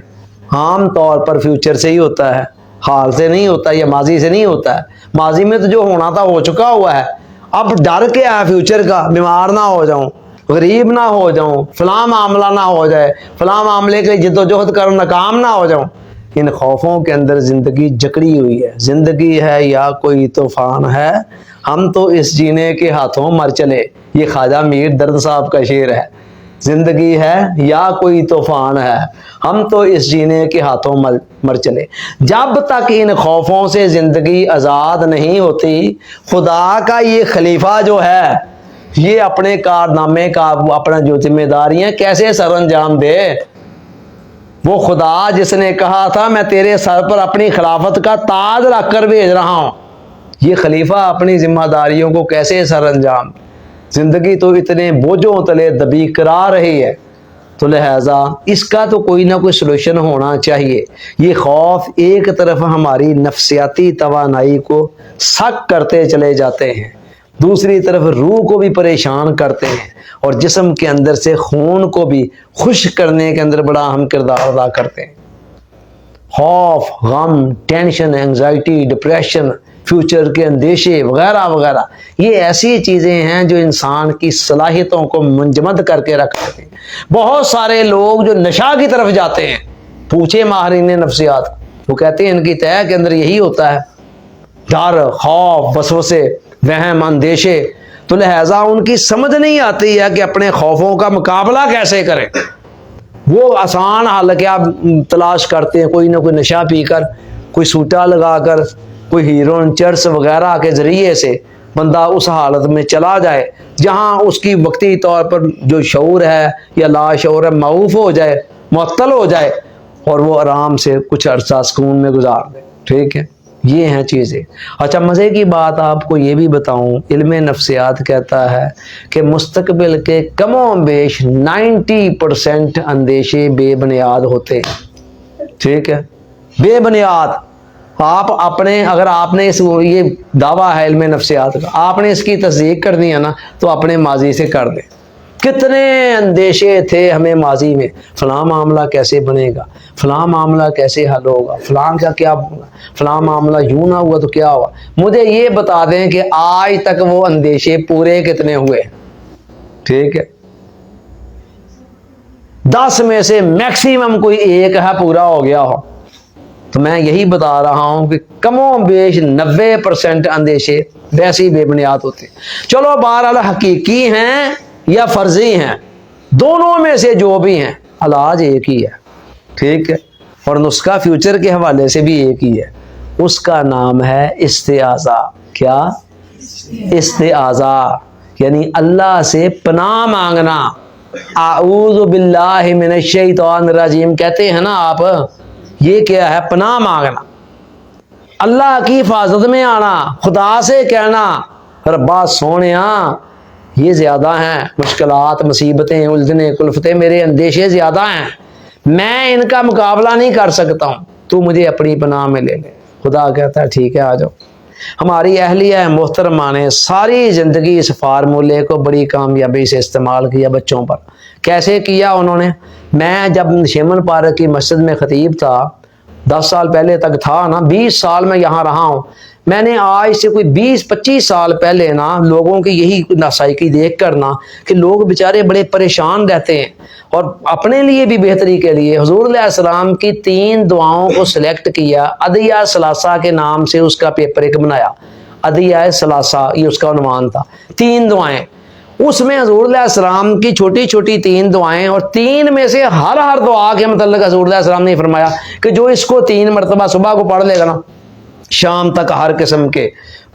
عام طور پر فیوچر سے ہی ہوتا ہے، حال سے نہیں ہوتا یا ماضی سے نہیں ہوتا ہے. ماضی میں تو جو ہونا تھا ہو چکا ہوا ہے. اب ڈر کیا ہے فیوچر کا؟ بیمار نہ ہو جاؤں، غریب نہ ہو جاؤں، فلاں معاملہ نہ ہو جائے، فلاں معاملے کے لیے جد و جہد کروں ناکام نہ ہو جاؤں. ان خوفوں کے اندر زندگی جکڑی ہوئی ہے. زندگی ہے یا کوئی طوفان ہے، ہم تو اس جینے کے ہاتھوں مر چلے. یہ خواجہ میر درد صاحب کا شعر ہے. زندگی ہے یا کوئی طوفان ہے، ہم تو اس جینے کے ہاتھوں مر چلے. جب تک ان خوفوں سے زندگی آزاد نہیں ہوتی، خدا کا یہ خلیفہ جو ہے یہ اپنے کارنامے کا اپنا جو ذمہ داریاں کیسے سر انجام دے. وہ خدا جس نے کہا تھا میں تیرے سر پر اپنی خلافت کا تاج رکھ کر بھیج رہا ہوں، یہ خلیفہ اپنی ذمہ داریوں کو کیسے سر انجام. زندگی تو اتنے بوجھوں تلے دبی کرا رہی ہے، تو لہذا اس کا تو کوئی نہ کوئی سلوشن ہونا چاہیے. یہ خوف ایک طرف ہماری نفسیاتی توانائی کو سک کرتے چلے جاتے ہیں، دوسری طرف روح کو بھی پریشان کرتے ہیں، اور جسم کے اندر سے خون کو بھی خشک کرنے کے اندر بڑا اہم کردار ادا کرتے ہیں. خوف، غم، ٹینشن، انگزائٹی، ڈپریشن، فیوچر کے اندیشے وغیرہ وغیرہ، یہ ایسی چیزیں ہیں جو انسان کی صلاحیتوں کو منجمد کر کے رکھ دیتے ہیں. بہت سارے لوگ جو نشہ کی طرف جاتے ہیں، پوچھے ماہرین نفسیات، وہ کہتے ہیں ان کی تہہ کے اندر یہی ہوتا ہے، ڈر، خوف، وسوسے، وہم، اندیشے. تو لہٰذا ان کی سمجھ نہیں آتی ہے کہ اپنے خوفوں کا مقابلہ کیسے کریں. وہ آسان حل کیا تلاش کرتے ہیں, کوئی نہ کوئی نشہ پی کر, کوئی سوٹا لگا کر, کوئی ہیروئن چرس وغیرہ کے ذریعے سے بندہ اس حالت میں چلا جائے جہاں اس کی وقتی طور پر جو شعور ہے یا لا شعور ہے معوف ہو جائے, معطل ہو جائے, اور وہ آرام سے کچھ عرصہ سکون میں گزار دے. ٹھیک ہے, یہ ہیں چیزیں. اچھا, مزے کی بات آپ کو یہ بھی بتاؤں, علم نفسیات کہتا ہے کہ مستقبل کے کم و بیش 90% اندیشے بے بنیاد ہوتے ہیں. ٹھیک ہے, بے بنیاد. آپ اپنے اگر آپ نے یہ دعویٰ ہے علم نفسیات کا, آپ نے اس کی تصدیق کرنی ہے نا, تو اپنے ماضی سے کر دیں. کتنے اندیشے تھے ہمیں ماضی میں, فلاں معاملہ کیسے بنے گا, فلاں معاملہ کیسے حل ہوگا, فلاں کا کیا ہوگا, فلاں معاملہ یوں نہ ہوا تو کیا ہوا. مجھے یہ بتا دیں کہ آج تک وہ اندیشے پورے کتنے ہوئے. ٹھیک ہے, 10 میں سے میکسیمم کوئی ایک ہے پورا ہو گیا ہو. تو میں یہی بتا رہا ہوں کہ کم و بیش 90% اندیشے ویسے ہی بے بنیاد ہوتے. چلو بہرحال حقیقی ہیں یا فرضی ہیں, دونوں میں سے جو بھی ہیں, علاج ایک ہی ہے. ٹھیک ہے, اور نسخہ فیوچر کے حوالے سے بھی ایک ہی ہے. اس کا نام ہے استعاذہ. کیا؟ استعاذہ, یعنی اللہ سے پناہ مانگنا. اعوذ باللہ من الشیطان الرجیم کہتے ہیں نا آپ, یہ کیا ہے؟ پناہ مانگنا, اللہ کی حفاظت میں آنا, خدا سے کہنا ربا سونیا یہ زیادہ ہیں مشکلات, مصیبتیں, الجھنیں, کلفتیں, میرے اندیشے زیادہ ہیں, میں ان کا مقابلہ نہیں کر سکتا ہوں, تو مجھے اپنی پناہ میں لے لے. خدا کہتا ہے ٹھیک ہے آ جاؤ. ہماری اہلیہ محترمہ نے ساری زندگی اس فارمولے کو بڑی کامیابی سے استعمال کیا بچوں پر. کیسے کیا انہوں نے؟ میں جب شیمن پارک کی مسجد میں خطیب تھا, 10 سال پہلے تک تھا نا, 20 سال میں یہاں رہا ہوں, میں نے آج سے کوئی 20-25 سال پہلے نا لوگوں کی یہی ناسائکی دیکھ کر نا کہ لوگ بیچارے بڑے پریشان رہتے ہیں, اور اپنے لیے بھی بہتری کے لیے حضور علیہ السلام کی 3 دعاؤں کو سلیکٹ کیا. ادعیہ ثلاثہ کے نام سے اس کا پیپر ایک بنایا, ادعیہ ثلاثہ یہ اس کا عنوان تھا. 3 دعائیں, اس میں حضور علیہ السلام کی چھوٹی چھوٹی 3 دعائیں, اور 3 میں سے ہر دعا کے متعلق حضور علیہ السلام نے فرمایا کہ جو اس کو 3 مرتبہ صبح کو پڑھ لے گا نا, شام تک ہر قسم کے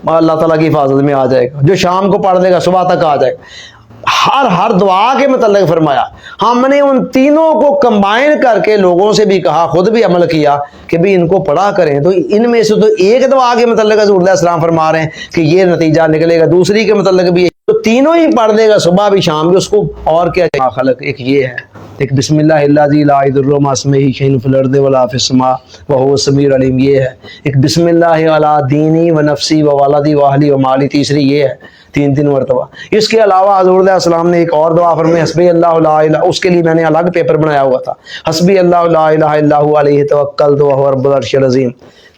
اللہ تعالیٰ کی حفاظت میں آ جائے گا. جو شام کو پڑھ لے گا صبح تک آ جائے گا. ہر دعا کے متعلق فرمایا. ہم نے ان تینوں کو کمبائن کر کے لوگوں سے بھی کہا, خود بھی عمل کیا کہ بھی ان کو پڑھا کریں. تو ان میں سے تو ایک دعا کے متعلق حضور علیہ السلام فرما رہے ہیں کہ یہ نتیجہ نکلے گا, دوسری کے متعلق بھی تو تینوں ہی پڑھ لے گا صبح بھی شام بھی, اس کو اور کیا خلق. ایک یہ ہے, ایک بسم اللہ الذی لا یضر مع اسمہ شیء فی الارض ولا فی السماء وہو السمیع العلیم, یہ ہے. ایک بسم اللہ علی دینی و نفسی و والدی و اہلی و مالی, تیسری یہ ہے. 3 مرتبہ. اس کے علاوہ حضور علیہ السلام نے ایک اور دعا فرمائی, حسبی اللہ لا الہ, اس کے لیے میں نے الگ پیپر بنایا ہوا تھا, حسبی اللہ لا الہ الا هو علیہ توکلت وہو رب العرش العظیم.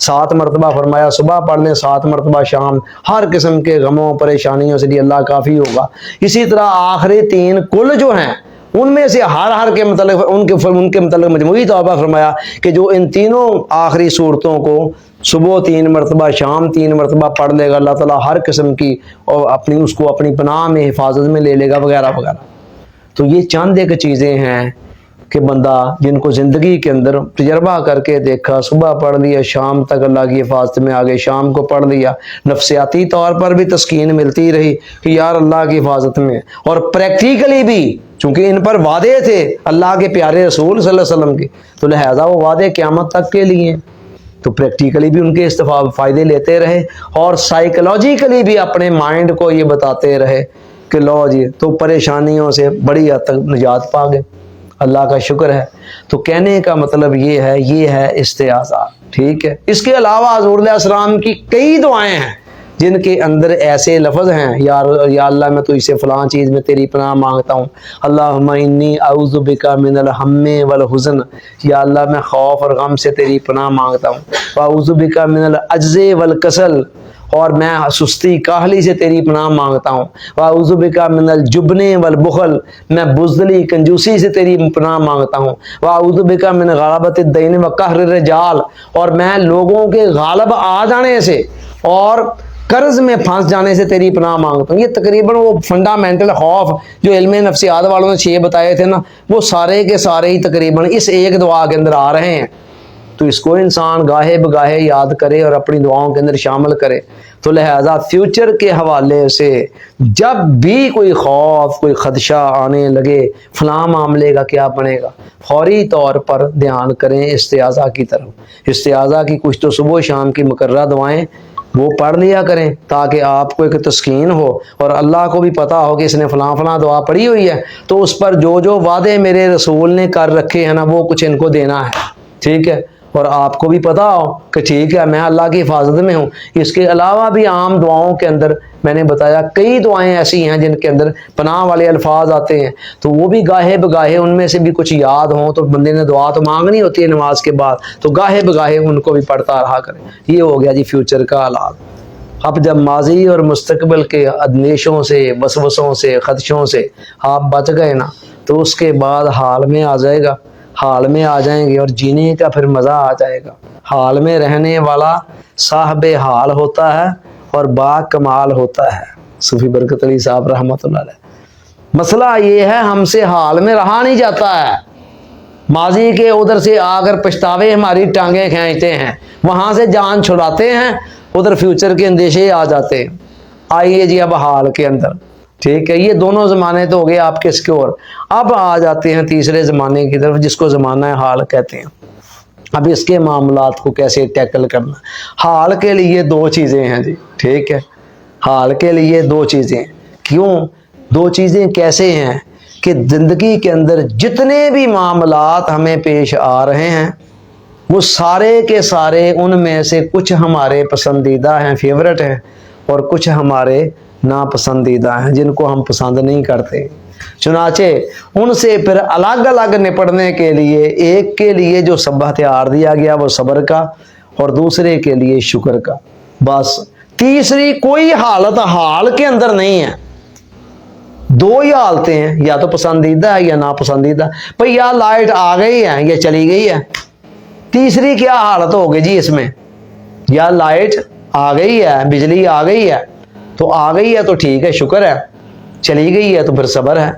7 مرتبہ فرمایا, صبح پڑھ لیں, 7 مرتبہ شام. ہر قسم کے غموں پریشانیوں سے بھی اللہ کافی ہوگا. اسی طرح آخری 3 کل جو ہیں ان میں سے ہر کے متعلق ان کے متعلق مجموعی طور پر فرمایا کہ جو ان تینوں آخری صورتوں کو صبح 3 مرتبہ شام 3 مرتبہ پڑھ لے گا, اللہ تعالیٰ ہر قسم کی اور اس کو اپنی پناہ میں حفاظت میں لے لے گا وغیرہ وغیرہ. تو یہ چند ایک چیزیں ہیں کہ بندہ جن کو زندگی کے اندر تجربہ کر کے دیکھا, صبح پڑھ لیا, شام تک اللہ کی حفاظت میں آگے, شام کو پڑھ لیا, نفسیاتی طور پر بھی تسکین ملتی رہی کہ یار اللہ کی حفاظت میں, اور پریکٹیکلی بھی چونکہ ان پر وعدے تھے اللہ کے پیارے رسول صلی اللہ علیہ وسلم کے, تو لہذا وہ وعدے قیامت تک کے لیے, تو پریکٹیکلی بھی ان کے فائدے لیتے رہے, اور سائیکولوجیکلی بھی اپنے مائنڈ کو یہ بتاتے رہے کہ لو جی, تو پریشانیوں سے بڑی حد تک نجات پا گئے. اللہ کا شکر ہے. تو کہنے کا مطلب یہ ہے استعاذہ. ٹھیک ہے. اس کے علاوہ حضور علیہ السلام کی کئی دعائیں ہیں جن کے اندر ایسے لفظ ہیں, یا اللہ میں تو اسے فلاں چیز میں تیری پناہ مانگتا ہوں, اللہم انی اعوذ بک من الہم والحزن, یا اللہ میں خوف اور غم سے تیری پناہ مانگتا ہوں, واعوذ بک من العجز والکسل, اور میں سستی کاہلی سے تیری پناہ مانگتا ہوں, واعوذ بک من الجبن والبخل, میں بزدلی کنجوسی سے تیری پناہ مانگتا ہوں, واعوذ بک من غلبۃ الدین وقہر الرجال, اور میں لوگوں کے غالب آ جانے سے اور قرض میں پھنس جانے سے تیری پناہ مانگتا ہوں. یہ تقریباً وہ فنڈامنٹل خوف جو علم نفسیات والوں نے 6 بتائے تھے نا، وہ سارے کے سارے ہی تقریباً اس ایک دعا کے اندر آ رہے ہیں. تو اس کو انسان گاہے بگاہے یاد کرے اور اپنی دعاؤں کے اندر شامل کرے. تو لہذا فیوچر کے حوالے سے جب بھی کوئی خوف، کوئی خدشہ آنے لگے فلاں معاملے کا کیا بنے گا، فوری طور پر دھیان کریں استعاذہ کی طرف. استعاذہ کی کچھ تو صبح و شام کی مقررہ دعائیں وہ پڑھ لیا کریں تاکہ آپ کو ایک تسکین ہو، اور اللہ کو بھی پتا ہو کہ اس نے فلاں فلاں دعا پڑھی ہوئی ہے تو اس پر جو جو وعدے میرے رسول نے کر رکھے ہیں نا وہ کچھ ان کو دینا ہے. ٹھیک ہے، اور آپ کو بھی پتا ہو کہ ٹھیک ہے میں اللہ کی حفاظت میں ہوں. اس کے علاوہ بھی عام دعاؤں کے اندر میں نے بتایا کئی دعائیں ایسی ہیں جن کے اندر پناہ والے الفاظ آتے ہیں، تو وہ بھی گاہے بگاہے ان میں سے بھی کچھ یاد ہوں تو بندے نے دعا تو مانگنی ہوتی ہے نماز کے بعد، تو گاہے بگاہے ان کو بھی پڑھتا رہا کریں. یہ ہو گیا جی فیوچر کا حالات. اب جب ماضی اور مستقبل کے اندیشوں سے، وسوسوں سے، خدشوں سے آپ بچ گئے نا، تو اس کے بعد حال میں آ جائے گا، حال میں آ جائیں گے اور جینے کا پھر مزہ آ جائے گا. حال میں رہنے والا صاحب حال ہوتا ہے اور با کمال ہوتا ہے. صوفی برکت علی صاحب رحمۃ اللہ علیہ. مسئلہ یہ ہے ہم سے حال میں رہا نہیں جاتا ہے، ماضی کے ادھر سے آ کر پچھتاوے ہماری ٹانگیں کھینچتے ہیں، وہاں سے جان چھڑاتے ہیں، ادھر فیوچر کے اندیشے آ جاتے ہیں. آئیے جی اب حال کے اندر. ٹھیک ہے، یہ دونوں زمانے تو ہو گئے آپ کے سکیور. اب آ جاتے ہیں تیسرے زمانے کی طرف جس کو زمانہ حال کہتے ہیں. اب اس کے معاملات کو کیسے ٹیکل کرنا. حال کے لیے 2 چیزیں ہیں جی. ٹھیک ہے، حال کے لیے 2 چیزیں. کیوں 2 چیزیں کیسے ہیں کہ زندگی کے اندر جتنے بھی معاملات ہمیں پیش آ رہے ہیں وہ سارے کے سارے ان میں سے کچھ ہمارے پسندیدہ ہیں، فیورٹ ہیں، اور کچھ ہمارے ناپسندیدہ ہیں جن کو ہم پسند نہیں کرتے. چنانچہ ان سے پھر الگ الگ نپٹنے کے لیے ایک کے لیے جو سب ہتھیار دیا گیا وہ صبر کا اور دوسرے کے لیے شکر کا. بس تیسری کوئی حالت حال کے اندر نہیں ہے. 2 ہی حالتیں ہیں، یا تو پسندیدہ ہے یا ناپسندیدہ. بھئی یا لائٹ آ گئی ہے یا چلی گئی ہے. تیسری کیا حالت ہوگی جی اس میں؟ یا لائٹ آ گئی ہے، بجلی آ گئی ہے تو آ گئی ہے تو ٹھیک ہے شکر ہے، چلی گئی ہے تو پھر صبر ہے.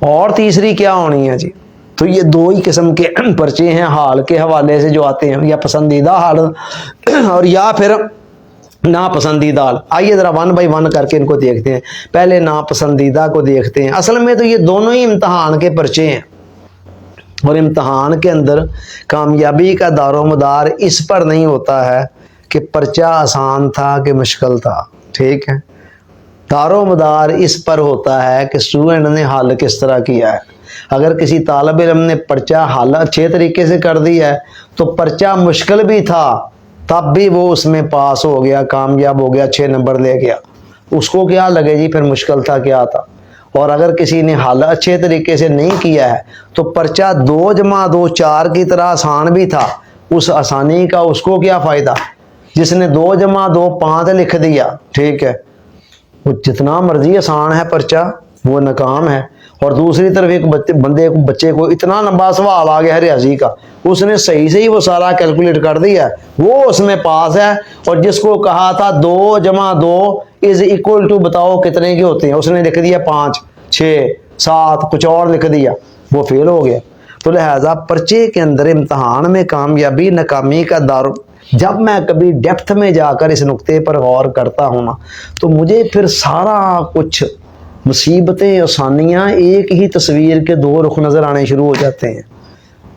اور تیسری کیا ہونی ہے جی؟ تو یہ 2 ہی قسم کے پرچے ہیں حال کے حوالے سے جو آتے ہیں، یا پسندیدہ حال اور یا پھر ناپسندیدہ حال. آئیے ذرا 1 بائی 1 کر کے ان کو دیکھتے ہیں. پہلے ناپسندیدہ کو دیکھتے ہیں. اصل میں تو یہ دونوں ہی امتحان کے پرچے ہیں، اور امتحان کے اندر کامیابی کا دار و مدار اس پر نہیں ہوتا ہے کہ پرچہ آسان تھا کہ مشکل تھا. ٹھیک ہے، دار و مدار اس پر ہوتا ہے کہ اسٹوڈنٹ نے حل کس طرح کیا ہے. اگر کسی طالب علم نے پرچہ حل اچھے طریقے سے کر دیا ہے تو پرچہ مشکل بھی تھا تب بھی وہ اس میں پاس ہو گیا، کامیاب ہو گیا، 6 نمبر لے گیا. اس کو کیا لگے جی پھر مشکل تھا کیا تھا. اور اگر کسی نے حل اچھے طریقے سے نہیں کیا ہے تو پرچہ 2 جمع 2 4 کی طرح آسان بھی تھا، اس آسانی کا اس کو کیا فائدہ. جس نے 2 جمع 2 5 لکھ دیا، ٹھیک ہے، وہ جتنا مرضی آسان ہے پرچہ وہ ناکام ہے. اور دوسری طرف ایک بچے کو اتنا لمبا سوال آ گیا ہے ریاضی کا، اس نے صحیح سے ہی وہ سارا کیلکولیٹ کر دیا ہے، وہ اس میں پاس ہے. اور جس کو کہا تھا 2 جمع 2 از اکول ٹو بتاؤ کتنے کے ہوتے ہیں، اس نے لکھ دیا 5 6 7 کچھ اور لکھ دیا، وہ فیل ہو گیا. تو لہٰذا پرچے کے اندر امتحان میں کامیابی ناکامی کا دار. جب میں کبھی ڈیپتھ میں جا کر اس نقطے پر غور کرتا ہوں نا تو مجھے پھر سارا کچھ مصیبتیں آسانیاں ایک ہی تصویر کے 2 رخ نظر آنے شروع ہو جاتے ہیں.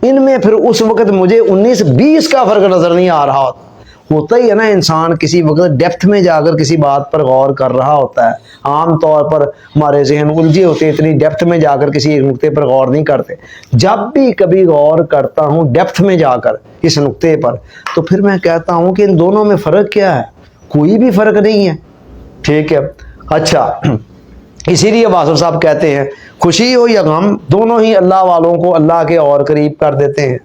ان میں پھر اس وقت مجھے 19-20 کا فرق نظر نہیں آ رہا ہوتا ہی ہے نا. انسان کسی وقت ڈیپتھ میں جا کر کسی بات پر غور کر رہا ہوتا ہے. عام طور پر ہمارے ذہن الجھے ہوتے ہیں، اتنی ڈیپتھ میں جا کر کسی ایک نقطے پر غور نہیں کرتے. جب بھی کبھی غور کرتا ہوں ڈیپتھ میں جا کر اس نقطے پر تو پھر میں کہتا ہوں کہ ان دونوں میں فرق کیا ہے؟ کوئی بھی فرق نہیں ہے. ٹھیک ہے، اچھا اسی لیے واصف صاحب کہتے ہیں خوشی ہو یا غم دونوں ہی اللہ والوں کو اللہ کے اور قریب کر دیتے ہیں،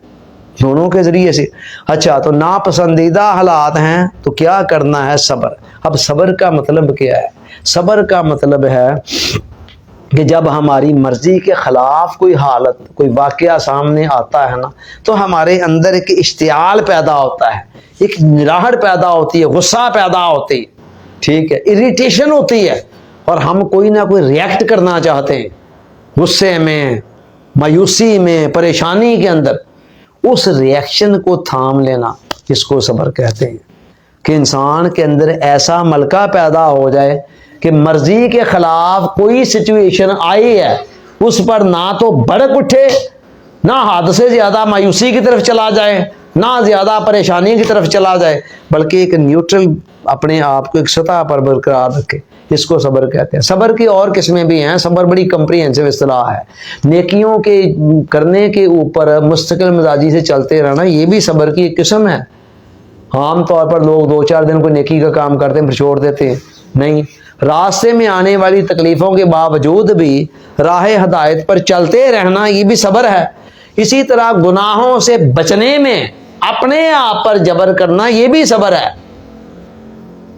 دونوں کے ذریعے سے. اچھا تو ناپسندیدہ حالات ہیں تو کیا کرنا ہے؟ صبر. اب صبر کا مطلب کیا ہے؟ صبر کا مطلب ہے کہ جب ہماری مرضی کے خلاف کوئی حالت کوئی واقعہ سامنے آتا ہے نا تو ہمارے اندر ایک اشتعال پیدا ہوتا ہے، ایک راہٹ پیدا ہوتی ہے، غصہ پیدا ہوتی ہے، ٹھیک ہے، اریٹیشن ہوتی ہے، اور ہم کوئی نہ کوئی ریئیکٹ کرنا چاہتے ہیں غصے میں، مایوسی میں، پریشانی کے اندر۔ اس ریئیکشن کو تھام لینا اس کو صبر کہتے ہیں، کہ انسان کے اندر ایسا ملکہ پیدا ہو جائے کہ مرضی کے خلاف کوئی سچویشن آئی ہے اس پر نہ تو بھڑک اٹھے، نہ حد سے زیادہ مایوسی کی طرف چلا جائے، نہ زیادہ پریشانی کی طرف چلا جائے، بلکہ ایک نیوٹرل اپنے آپ کو ایک سطح پر برقرار رکھے، اس کو صبر کہتے ہیں۔ صبر کی اور قسمیں بھی ہیں، صبر بڑی کمپریہنسو اصطلاح ہے۔ نیکیوں کے کرنے کے اوپر مستقل مزاجی سے چلتے رہنا یہ بھی صبر کی ایک قسم ہے۔ عام طور پر لوگ 2-4 دن کوئی نیکی کا کام کرتے ہیں پھر چھوڑ دیتے ہیں، نہیں، راستے میں آنے والی تکلیفوں کے باوجود بھی راہ ہدایت پر چلتے رہنا یہ بھی صبر ہے۔ اسی طرح گناہوں سے بچنے میں اپنے آپ پر جبر کرنا یہ بھی صبر ہے،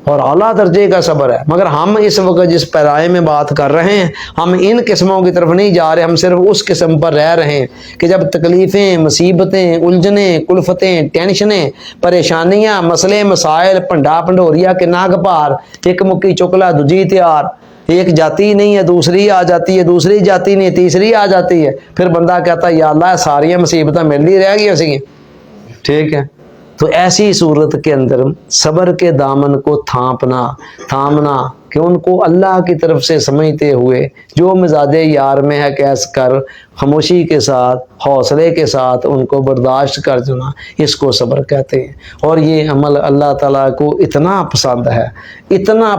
اور اعلیٰ درجے کا صبر ہے۔ مگر ہم اس وقت جس پیرائے میں بات کر رہے ہیں ہم ان قسموں کی طرف نہیں جا رہے، ہم صرف اس قسم پر رہ رہے ہیں کہ جب تکلیفیں، مصیبتیں، الجھنیں، کلفتیں، ٹینشنیں، پریشانیاں، مسئلے مسائل، پنڈا پنڈوریا کے ناگ پار، ایک مکی چکلا دجی تیار، ایک جاتی نہیں ہے دوسری آ جاتی ہے، دوسری جاتی نہیں ہے تیسری آ جاتی ہے، پھر بندہ کہتا ہے یا اللہ ساری مصیبتیں میرے لیے رہ گئی سی، ٹھیک ہے۔ تو ایسی صورت کے اندر صبر کے دامن کو تھامنا کہ ان کو اللہ کی طرف سے سمجھتے ہوئے جو مزاج یار میں ہے کیس کر خاموشی کے ساتھ، حوصلے کے ساتھ ان کو برداشت کر دینا، اس کو صبر کہتے ہیں۔ اور یہ عمل اللہ تعالیٰ کو اتنا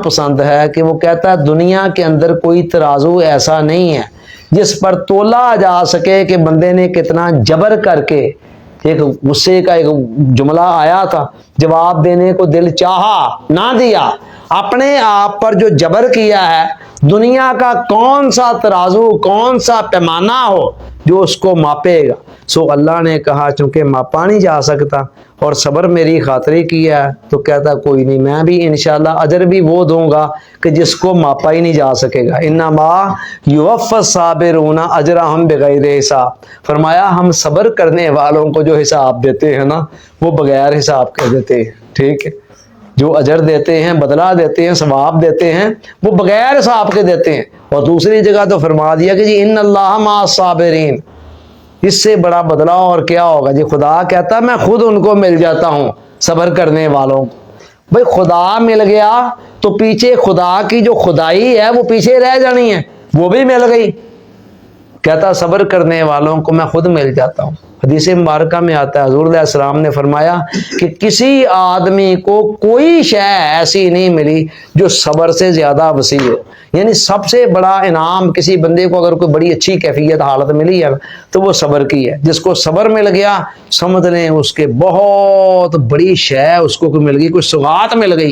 پسند ہے کہ وہ کہتا ہے دنیا کے اندر کوئی ترازو ایسا نہیں ہے جس پر تولا جا سکے کہ بندے نے کتنا جبر کر کے، ایک غصے کا ایک جملہ آیا تھا، جواب دینے کو دل چاہا نہ دیا، اپنے آپ پر جو جبر کیا ہے، دنیا کا کون سا ترازو، کون سا پیمانہ ہو جو اس کو ماپے گا؟ سو اللہ نے کہا چونکہ ماپا نہیں جا سکتا اور صبر میری خاطری کیا ہے تو کہتا کوئی نہیں، میں بھی انشاءاللہ اجر بھی وہ دوں گا کہ جس کو ماپا ہی نہیں جا سکے گا۔ انما یوفی الصابرون اجرہم بغیر حساب، فرمایا ہم صبر کرنے والوں کو جو حساب دیتے ہیں نا وہ بغیر حساب کے دیتے ہیں، ٹھیک ہے، جو اجر دیتے ہیں، بدلہ دیتے ہیں، ثواب دیتے ہیں، وہ بغیر حساب کے دیتے ہیں۔ اور دوسری جگہ تو فرما دیا کہ جی ان اللہ مع الصابرین، اس سے بڑا بدلہ اور کیا ہوگا؟ جی خدا کہتا ہے میں خود ان کو مل جاتا ہوں صبر کرنے والوں کو۔ بھئی خدا مل گیا تو پیچھے خدا کی جو خدائی ہے وہ پیچھے رہ جانی ہے، وہ بھی مل گئی۔ کہتا صبر کرنے والوں کو میں خود مل جاتا ہوں۔ حدیث مبارکہ میں آتا ہے حضور علیہ السلام نے فرمایا کہ کسی آدمی کو کوئی شے ایسی نہیں ملی جو صبر سے زیادہ وسیع ہو، یعنی سب سے بڑا انعام کسی بندے کو اگر کوئی بڑی اچھی کیفیت حالت ملی ہے تو وہ صبر کی ہے۔ جس کو صبر مل گیا سمجھ لیں اس کے بہت بڑی شے اس کو مل گئی، کوئی سوغات مل گئی،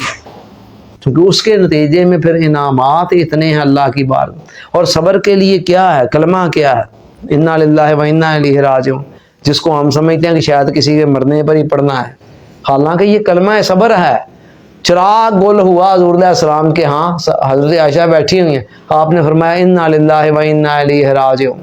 کیونکہ اس کے نتیجے میں پھر انعامات اتنے ہیں اللہ کی بار۔ اور صبر کے لیے کیا ہے؟ کلمہ کیا ہے؟ انا للہ و انا الیہ راجعون، جس کو ہم سمجھتے ہیں کہ شاید کسی کے مرنے پر ہی پڑھنا ہے، حالانکہ یہ کلمہ صبر ہے۔ چراغ گل ہوا حضور علیہ السلام کے ہاں، حضرت عائشہ بیٹھی ہوئی ہیں، آپ نے فرمایا انا للہ و انا الیہ راجعون،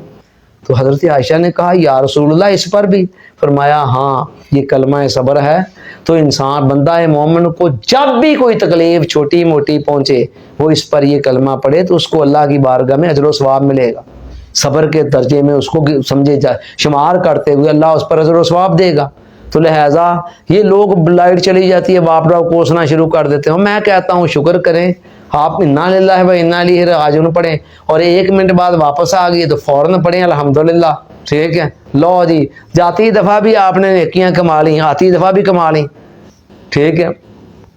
تو حضرت عائشہ نے کہا یا رسول اللہ اس پر بھی؟ فرمایا ہاں یہ کلمہ صبر ہے۔ تو انسان بندہ مومن کو جب بھی کوئی تکلیف چھوٹی موٹی پہنچے وہ اس پر یہ کلمہ پڑھے تو اس کو اللہ کی بارگاہ میں اجر و ثواب ملے گا، صبر کے درجے میں اس کو سمجھے جائے شمار کرتے ہوئے اللہ اس پر اجر و ثواب دے گا۔ تو لہٰذا یہ لوگ لائٹ چلی جاتی ہے باپ ڈاپ کوسنا شروع کر دیتے ہیں، میں کہتا ہوں شکر کریں، آپ انا للہ و انا الیہ راجعون پڑھیں اور 1 منٹ بعد واپس آ گئی تو فوراً پڑھیں الحمدللہ، ٹھیک ہے، لو جی جاتی دفعہ بھی آپ نے نیکیاں کما لی، آتی دفعہ بھی کما لی، ٹھیک ہے۔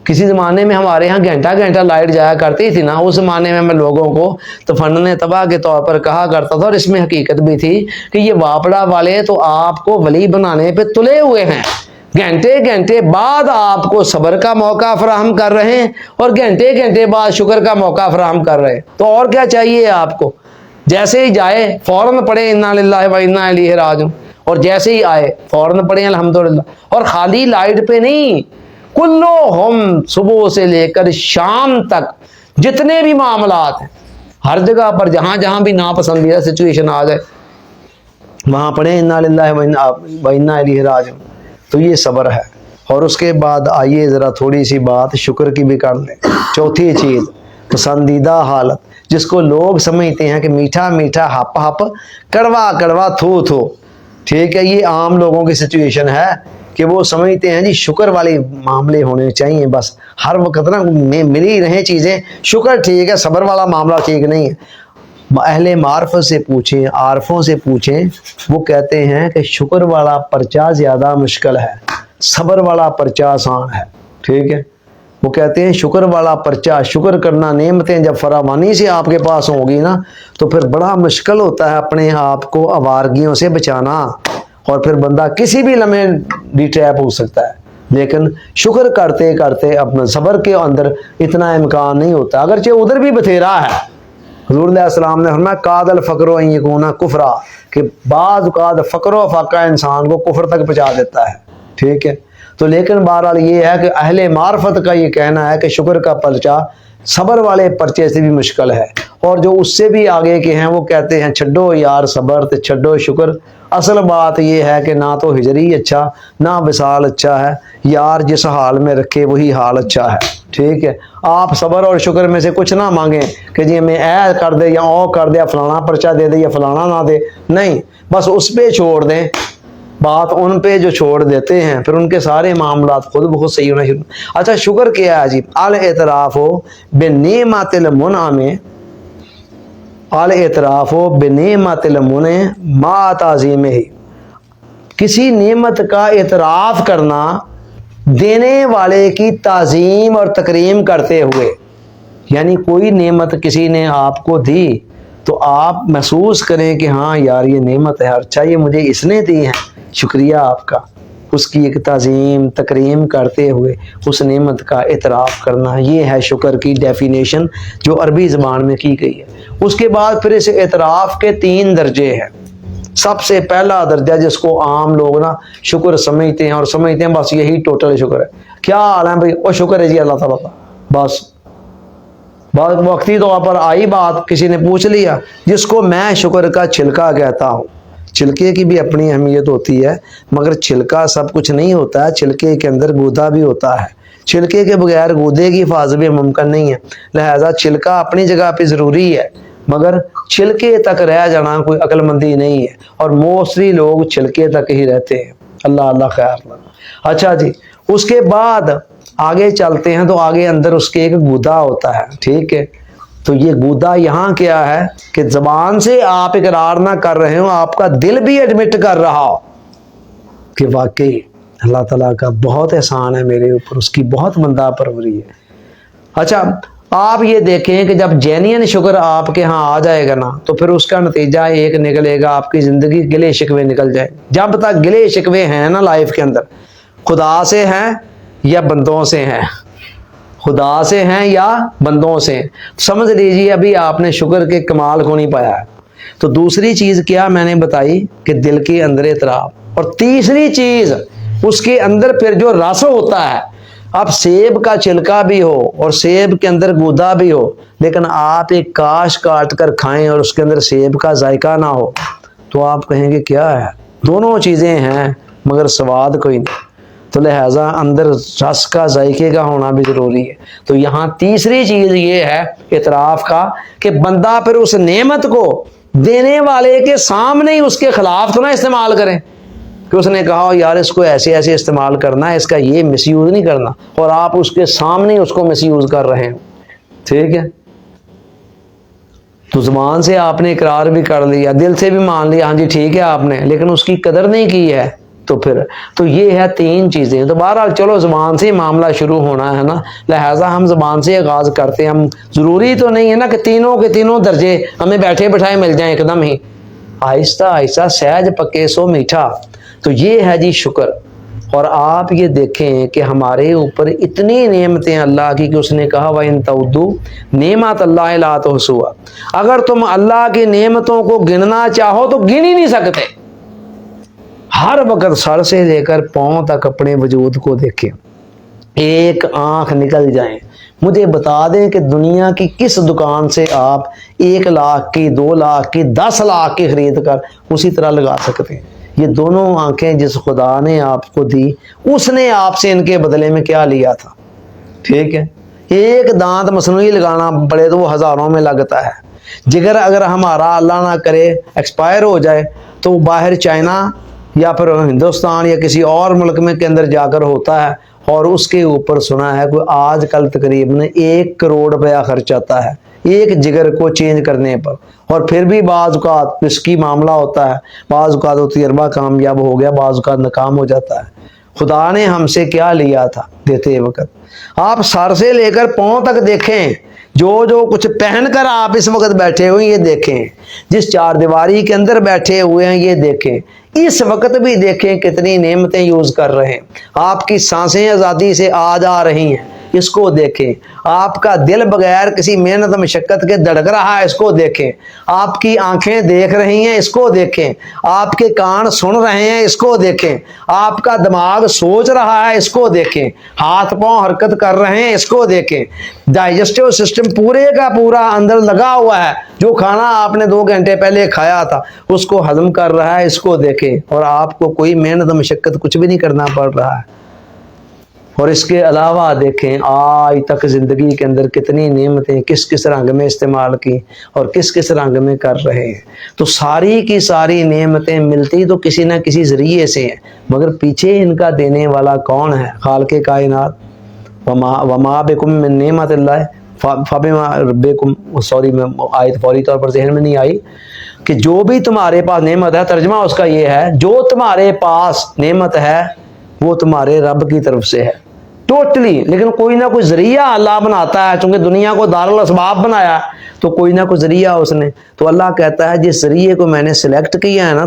کسی زمانے میں ہمارے یہاں گھنٹہ لائٹ جایا کرتی تھی نا، اس زمانے میں لوگوں کو تو فن تباہ کے طور پر کہا کرتا تھا، اور اس میں حقیقت بھی تھی کہ یہ واپڑا والے تو آپ کو ولی بنانے پہ تلے ہوئے ہیں، گھنٹے بعد آپ کو صبر کا موقع فراہم کر رہے ہیں اور گھنٹے بعد شکر کا موقع فراہم کر رہے ہیں، تو اور کیا چاہیے آپ کو؟ جیسے ہی جائے فوراً پڑھیں انا للہ و انا الیہ راجعون، اور جیسے ہی آئے فوراً پڑھیں الحمدللہ۔ اور خالی لائٹ پہ نہیں، کلو ہم صبح سے لے کر شام تک جتنے بھی معاملات ہیں ہر جگہ پر جہاں جہاں بھی ناپسندیدہ سچویشن آ جائے وہاں پڑھیں انا للہ و انا الیہ راجعون. تو یہ صبر ہے. اور اس کے بعد آئیے ذرا تھوڑی سی بات شکر کی بھی کر لیں. چوتھی چیز پسندیدہ حالت, جس کو لوگ سمجھتے ہیں کہ میٹھا میٹھا ہپ ہپ کڑوا کڑوا تھو تھو, ٹھیک ہے, یہ عام لوگوں کی سچویشن ہے کہ وہ سمجھتے ہیں جی شکر والے معاملے ہونے چاہیے, بس ہر وقت نا ملی رہیں چیزیں, شکر ٹھیک ہے, صبر والا معاملہ ٹھیک نہیں ہے. اہل معرفت سے پوچھیں, عارفوں سے پوچھیں, وہ کہتے ہیں کہ شکر والا پرچہ زیادہ مشکل ہے, صبر والا پرچہ آسان ہے. ٹھیک ہے, وہ کہتے ہیں شکر والا پرچہ, شکر کرنا, نعمتیں جب فراوانی سے آپ کے پاس ہوں گی نا تو پھر بڑا مشکل ہوتا ہے اپنے آپ کو آوارگیوں سے بچانا, اور پھر بندہ کسی بھی لمحے بھی ٹریپ ہو سکتا ہے. لیکن شکر کرتے کرتے اپنا صبر کے اندر اتنا امکان نہیں ہوتا, اگرچہ ادھر بھی بتھیرا ہے. حضور علیہ السلام نے فرمایا قاد الفقر ان یکون کفرا, کہ بعض اوقات فقر و فاقہ انسان کو کفر تک پہنچا دیتا ہے. ٹھیک ہے, تو لیکن بہرحال یہ ہے کہ اہل معرفت کا یہ کہنا ہے کہ شکر کا پرچہ صبر والے پرچے سے بھی مشکل ہے, اور جو اس سے بھی آگے کے ہیں وہ کہتے ہیں چھڈو یار صبر تے چھڈو شکر. اصل بات یہ ہے کہ نہ تو ہجری اچھا نہ وصال اچھا ہے, یار جس حال میں رکھے وہی حال اچھا ہے. ٹھیک ہے, آپ صبر اور شکر میں سے کچھ نہ مانگیں کہ جی ہمیں اے کر دے یا او کر دے یا فلانا پرچہ دے دے یا فلانا نہ دے, نہیں, بس اس پہ چھوڑ دیں بات. ان پہ جو چھوڑ دیتے ہیں پھر ان کے سارے معاملات خود بخود صحیح ہونا شروع. اچھا شکر کیا ہے جی؟ الاعتراف بنعمت المنعم, الاعتراف بنعمت المنعم ما تعظیمہ, کسی نعمت کا اعتراف کرنا دینے والے کی تعظیم اور تکریم کرتے ہوئے. یعنی کوئی نعمت کسی نے آپ کو دی تو آپ محسوس کریں کہ ہاں یار یہ نعمت ہے, اچھا یہ مجھے اس نے دی ہے, شکریہ آپ کا. اس کی ایک تعظیم تکریم کرتے ہوئے اس نعمت کا اعتراف کرنا, یہ ہے شکر کی ڈیفینیشن جو عربی زبان میں کی گئی ہے. اس کے بعد پھر اس اعتراف کے 3 درجے ہیں. سب سے پہلا درجہ جس کو عام لوگ نا شکر سمجھتے ہیں اور سمجھتے ہیں بس یہی ٹوٹل شکر ہے. کیا حال ہے بھائی؟ وہ شکر ہے جی اللہ تعالیٰ کا, بس وقتی طور پر آئی بات, کسی نے پوچھ لیا, جس کو میں شکر کا چھلکا کہتا ہوں. چھلکے کی بھی اپنی اہمیت ہوتی ہے, مگر چھلکا سب کچھ نہیں ہوتا ہے, چھلکے کے اندر گودا بھی ہوتا ہے. چھلکے کے بغیر گودے کی حفاظت بھی ممکن نہیں ہے, لہذا چھلکا اپنی جگہ پہ ضروری ہے, مگر چھلکے تک رہ جانا کوئی عقل مندی نہیں ہے, اور موسٹلی لوگ چھلکے تک ہی رہتے ہیں. اللہ اللہ خیر. اچھا جی, اس کے بعد آگے چلتے ہیں تو آگے اندر اس کے ایک گودا ہوتا ہے. ٹھیک ہے, تو یہ گودا یہاں کیا ہے کہ زبان سے آپ اقرار نہ کر رہے ہو, آپ کا دل بھی ایڈمٹ کر رہا ہو کہ واقعی اللہ تعالیٰ کا بہت احسان ہے میرے اوپر, اس کی بہت بندہ پروری ہے. اچھا آپ یہ دیکھیں کہ جب جینین شکر آپ کے ہاں آ جائے گا نا تو پھر اس کا نتیجہ ایک نکلے گا, آپ کی زندگی گلے شکوے نکل جائے. جب تک گلے شکوے ہیں نا لائف کے اندر, خدا سے ہیں یا بندوں سے ہیں, خدا سے ہیں یا بندوں سے, سمجھ لیجیے ابھی آپ نے شکر کے کمال کو نہیں پایا ہے. تو دوسری چیز کیا میں نے بتائی کہ دل کے اندر اعتراف, اور تیسری چیز اس کے اندر پھر جو رس ہوتا ہے. اب سیب کا چھلکا بھی ہو اور سیب کے اندر گودا بھی ہو, لیکن آپ ایک کاش کاٹ کر کھائیں اور اس کے اندر سیب کا ذائقہ نہ ہو تو آپ کہیں گے کیا ہے؟ دونوں چیزیں ہیں مگر سواد کوئی نہیں. تو لہٰذا اندر رس کا ذائقے کا ہونا بھی ضروری ہے. تو یہاں تیسری چیز یہ ہے اعتراف کا کہ بندہ پھر اس نعمت کو دینے والے کے سامنے ہی اس کے خلاف تو نہ استعمال کریں کہ اس نے کہا یار اس کو ایسے ایسے استعمال کرنا ہے, اس کا یہ مس یوز نہیں کرنا, اور آپ اس کے سامنے ہی اس کو مس یوز کر رہے ہیں. ٹھیک ہے, تو زبان سے آپ نے اقرار بھی کر لیا, دل سے بھی مان لیا ہاں جی ٹھیک ہے آپ نے, لیکن اس کی قدر نہیں کی ہے. تو یہ ہے 3 چیزیں. تو بہرحال چلو زبان سے ہی معاملہ شروع ہونا ہے نا, لہٰذا ہم زبان سے آغاز کرتے ہیں. ہم ضروری تو نہیں ہے نا کہ تینوں کے تینوں درجے ہمیں بیٹھے بٹھائے مل جائیں ایک دم ہی, آہستہ آہستہ سہج پکے سو میٹھا. تو یہ ہے جی شکر. اور آپ یہ دیکھیں کہ ہمارے اوپر اتنی نعمتیں اللہ کی کہ اس نے کہا وَإِن تَعُدُّوا نِعْمَتَ اللَّهِ لَا تُحْصُوهَا, اگر تم اللہ کی نعمتوں کو گننا چاہو تو گن ہی نہیں سکتے. ہر وقت سر سے لے کر پاؤں تک اپنے وجود کو دیکھیں, ایک آنکھ نکل جائیں, مجھے بتا دیں کہ دنیا کی کس دکان سے آپ 1 لاکھ کی، 2 لاکھ کی، 10 لاکھ کی خرید کر اسی طرح لگا سکتے ہیں؟ یہ دونوں آنکھیں جس خدا نے آپ کو دی، اس نے آپ سے ان کے بدلے میں کیا لیا تھا؟ ٹھیک ہے، ایک دانت مصنوعی لگانا پڑے تو وہ ہزاروں میں لگتا ہے۔ جگر اگر ہمارا اللہ نہ کرے ایکسپائر ہو جائے تو باہر چائنا یا پھر ہندوستان یا کسی اور ملک میں کے اندر جا کر ہوتا ہے، اور اس کے اوپر سنا ہے کوئی آج کل تقریباً 1 کروڑ روپیہ خرچ آتا ہے ایک جگر کو چینج کرنے پر، اور پھر بھی بعض اوقات رسکی معاملہ ہوتا ہے، بعض اوقات وہ تجربہ کامیاب ہو گیا، بعض اوقات ناکام ہو جاتا ہے۔ خدا نے ہم سے کیا لیا تھا دیتے وقت؟ آپ سر سے لے کر پاؤں تک دیکھیں، جو کچھ پہن کر آپ اس وقت بیٹھے ہوئے ہیں یہ دیکھیں، جس 4 دیواری کے اندر بیٹھے ہوئے ہیں یہ دیکھیں، اس وقت بھی دیکھیں کتنی نعمتیں یوز کر رہے ہیں۔ آپ کی سانسیں آزادی سے آ جا رہی ہیں، اس کو دیکھیں۔ آپ کا دل بغیر کسی محنت مشقت کے دھڑک رہا ہے، اس کو دیکھیں۔ آپ کی آنکھیں دیکھ رہی ہیں، اس کو دیکھیں۔ آپ کے کان سن رہے ہیں، اس کو دیکھیں۔ آپ کا دماغ سوچ رہا ہے، اس کو دیکھیں۔ ہاتھ پاؤں حرکت کر رہے ہیں، اس کو دیکھیں۔ ڈائجسٹو سسٹم پورے کا پورا اندر لگا ہوا ہے، جو کھانا آپ نے 2 گھنٹے پہلے کھایا تھا اس کو ہضم کر رہا ہے، اس کو دیکھیں۔ اور آپ کو کوئی محنت مشقت کچھ بھی نہیں کرنا پڑ رہا ہے۔ اور اس کے علاوہ دیکھیں آج تک زندگی کے اندر کتنی نعمتیں کس کس رنگ میں استعمال کی اور کس کس رنگ میں کر رہے ہیں۔ تو ساری کی ساری نعمتیں ملتی تو کسی نہ کسی ذریعے سے ہیں، مگر پیچھے ان کا دینے والا کون ہے؟ خالق کائنات۔ وما بکم من نعمت اللہ فبما ربکم، سوری میں آیت فوری طور پر ذہن میں نہیں آئی، کہ جو بھی تمہارے پاس نعمت ہے، ترجمہ اس کا یہ ہے جو تمہارے پاس نعمت ہے وہ تمہارے رب کی طرف سے ہے ٹوٹلی۔ لیکن کوئی نہ کوئی ذریعہ اللہ بناتا ہے، چونکہ دنیا کو دارالاسباب بنایا تو کوئی نہ کوئی ذریعہ اس نے، تو اللہ کہتا ہے جس ذریعے کو میں نے سلیکٹ کیا ہے نا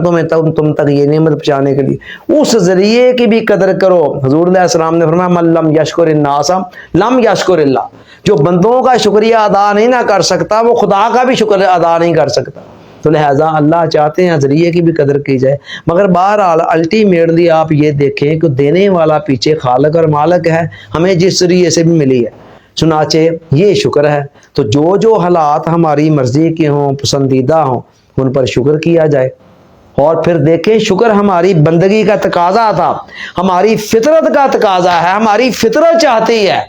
تم تک یہ نعمت پہنچانے کے لیے، اس ذریعے کی بھی قدر کرو۔ حضور علیہ السلام نے فرمایا من لم یشکر الناس لم یشکر اللہ، جو بندوں کا شکریہ ادا نہیں نہ کر سکتا وہ خدا کا بھی شکر ادا نہیں کر سکتا۔ تو لہٰذا اللہ چاہتے ہیں ذریعے کی بھی قدر کی جائے، مگر بہرحال الٹیمیٹلی آپ یہ دیکھیں کہ دینے والا پیچھے خالق اور مالک ہے، ہمیں جس ذریعے سے بھی ملی ہے، چنانچہ یہ شکر ہے۔ تو جو حالات ہماری مرضی کے ہوں، پسندیدہ ہوں، ان پر شکر کیا جائے۔ اور پھر دیکھیں شکر ہماری بندگی کا تقاضا تھا، ہماری فطرت کا تقاضا ہے، ہماری فطرت چاہتی ہے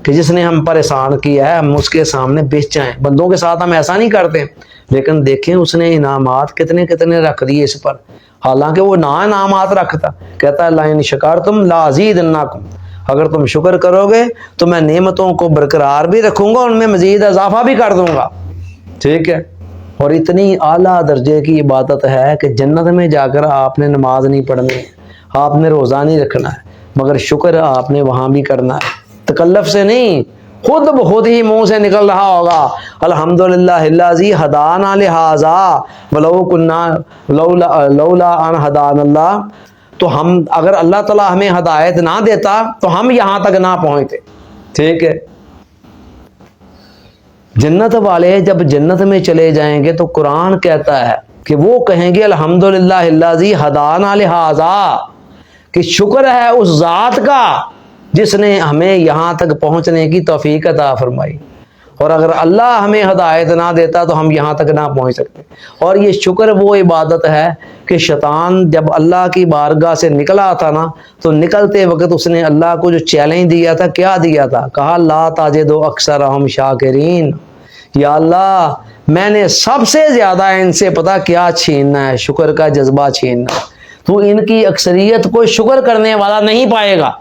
کہ جس نے ہم پر احسان کیا ہے ہم اس کے سامنے بیچ جائیں۔ بندوں کے ساتھ ہم ایسا نہیں کرتے، لیکن دیکھیں اس نے انعامات کتنے کتنے رکھ دیے اس پر، حالانکہ وہ نہ انعامات رکھتا۔ کہتا ہے لئن شکرتم لازیدنکم، اگر تم شکر کرو گے تو میں نعمتوں کو برقرار بھی رکھوں گا، ان میں مزید اضافہ بھی کر دوں گا۔ ٹھیک ہے، اور اتنی اعلیٰ درجے کی عبادت ہے کہ جنت میں جا کر آپ نے نماز نہیں پڑھنی ہے، آپ نے روزہ نہیں رکھنا ہے، مگر شکر آپ نے وہاں بھی کرنا ہے، تکلف سے نہیں، خود بخود ہی منہ سے نکل رہا ہوگا الحمدللہ الذی ہدانا لہذا ولو کنا لولا ان ہدانا اللہ۔ تو ہم اگر اللہ تعالیٰ ہمیں ہدایت نہ دیتا تو ہم یہاں تک نہ پہنچتے۔ ٹھیک ہے، جنت والے جب جنت میں چلے جائیں گے تو قرآن کہتا ہے کہ وہ کہیں گے الحمدللہ الذی ہدانا لہذا، کہ شکر ہے اس ذات کا جس نے ہمیں یہاں تک پہنچنے کی توفیق عطا فرمائی، اور اگر اللہ ہمیں ہدایت نہ دیتا تو ہم یہاں تک نہ پہنچ سکتے۔ اور یہ شکر وہ عبادت ہے کہ شیطان جب اللہ کی بارگاہ سے نکلا تھا نا، تو نکلتے وقت اس نے اللہ کو جو چیلنج دیا تھا، کیا دیا تھا؟ کہا لا تجدوا اکثرہم شاکرین، یا اللہ میں نے سب سے زیادہ ان سے پتا کیا چھیننا ہے، شکر کا جذبہ چھیننا، تو ان کی اکثریت کو شکر کرنے والا نہیں پائے گا۔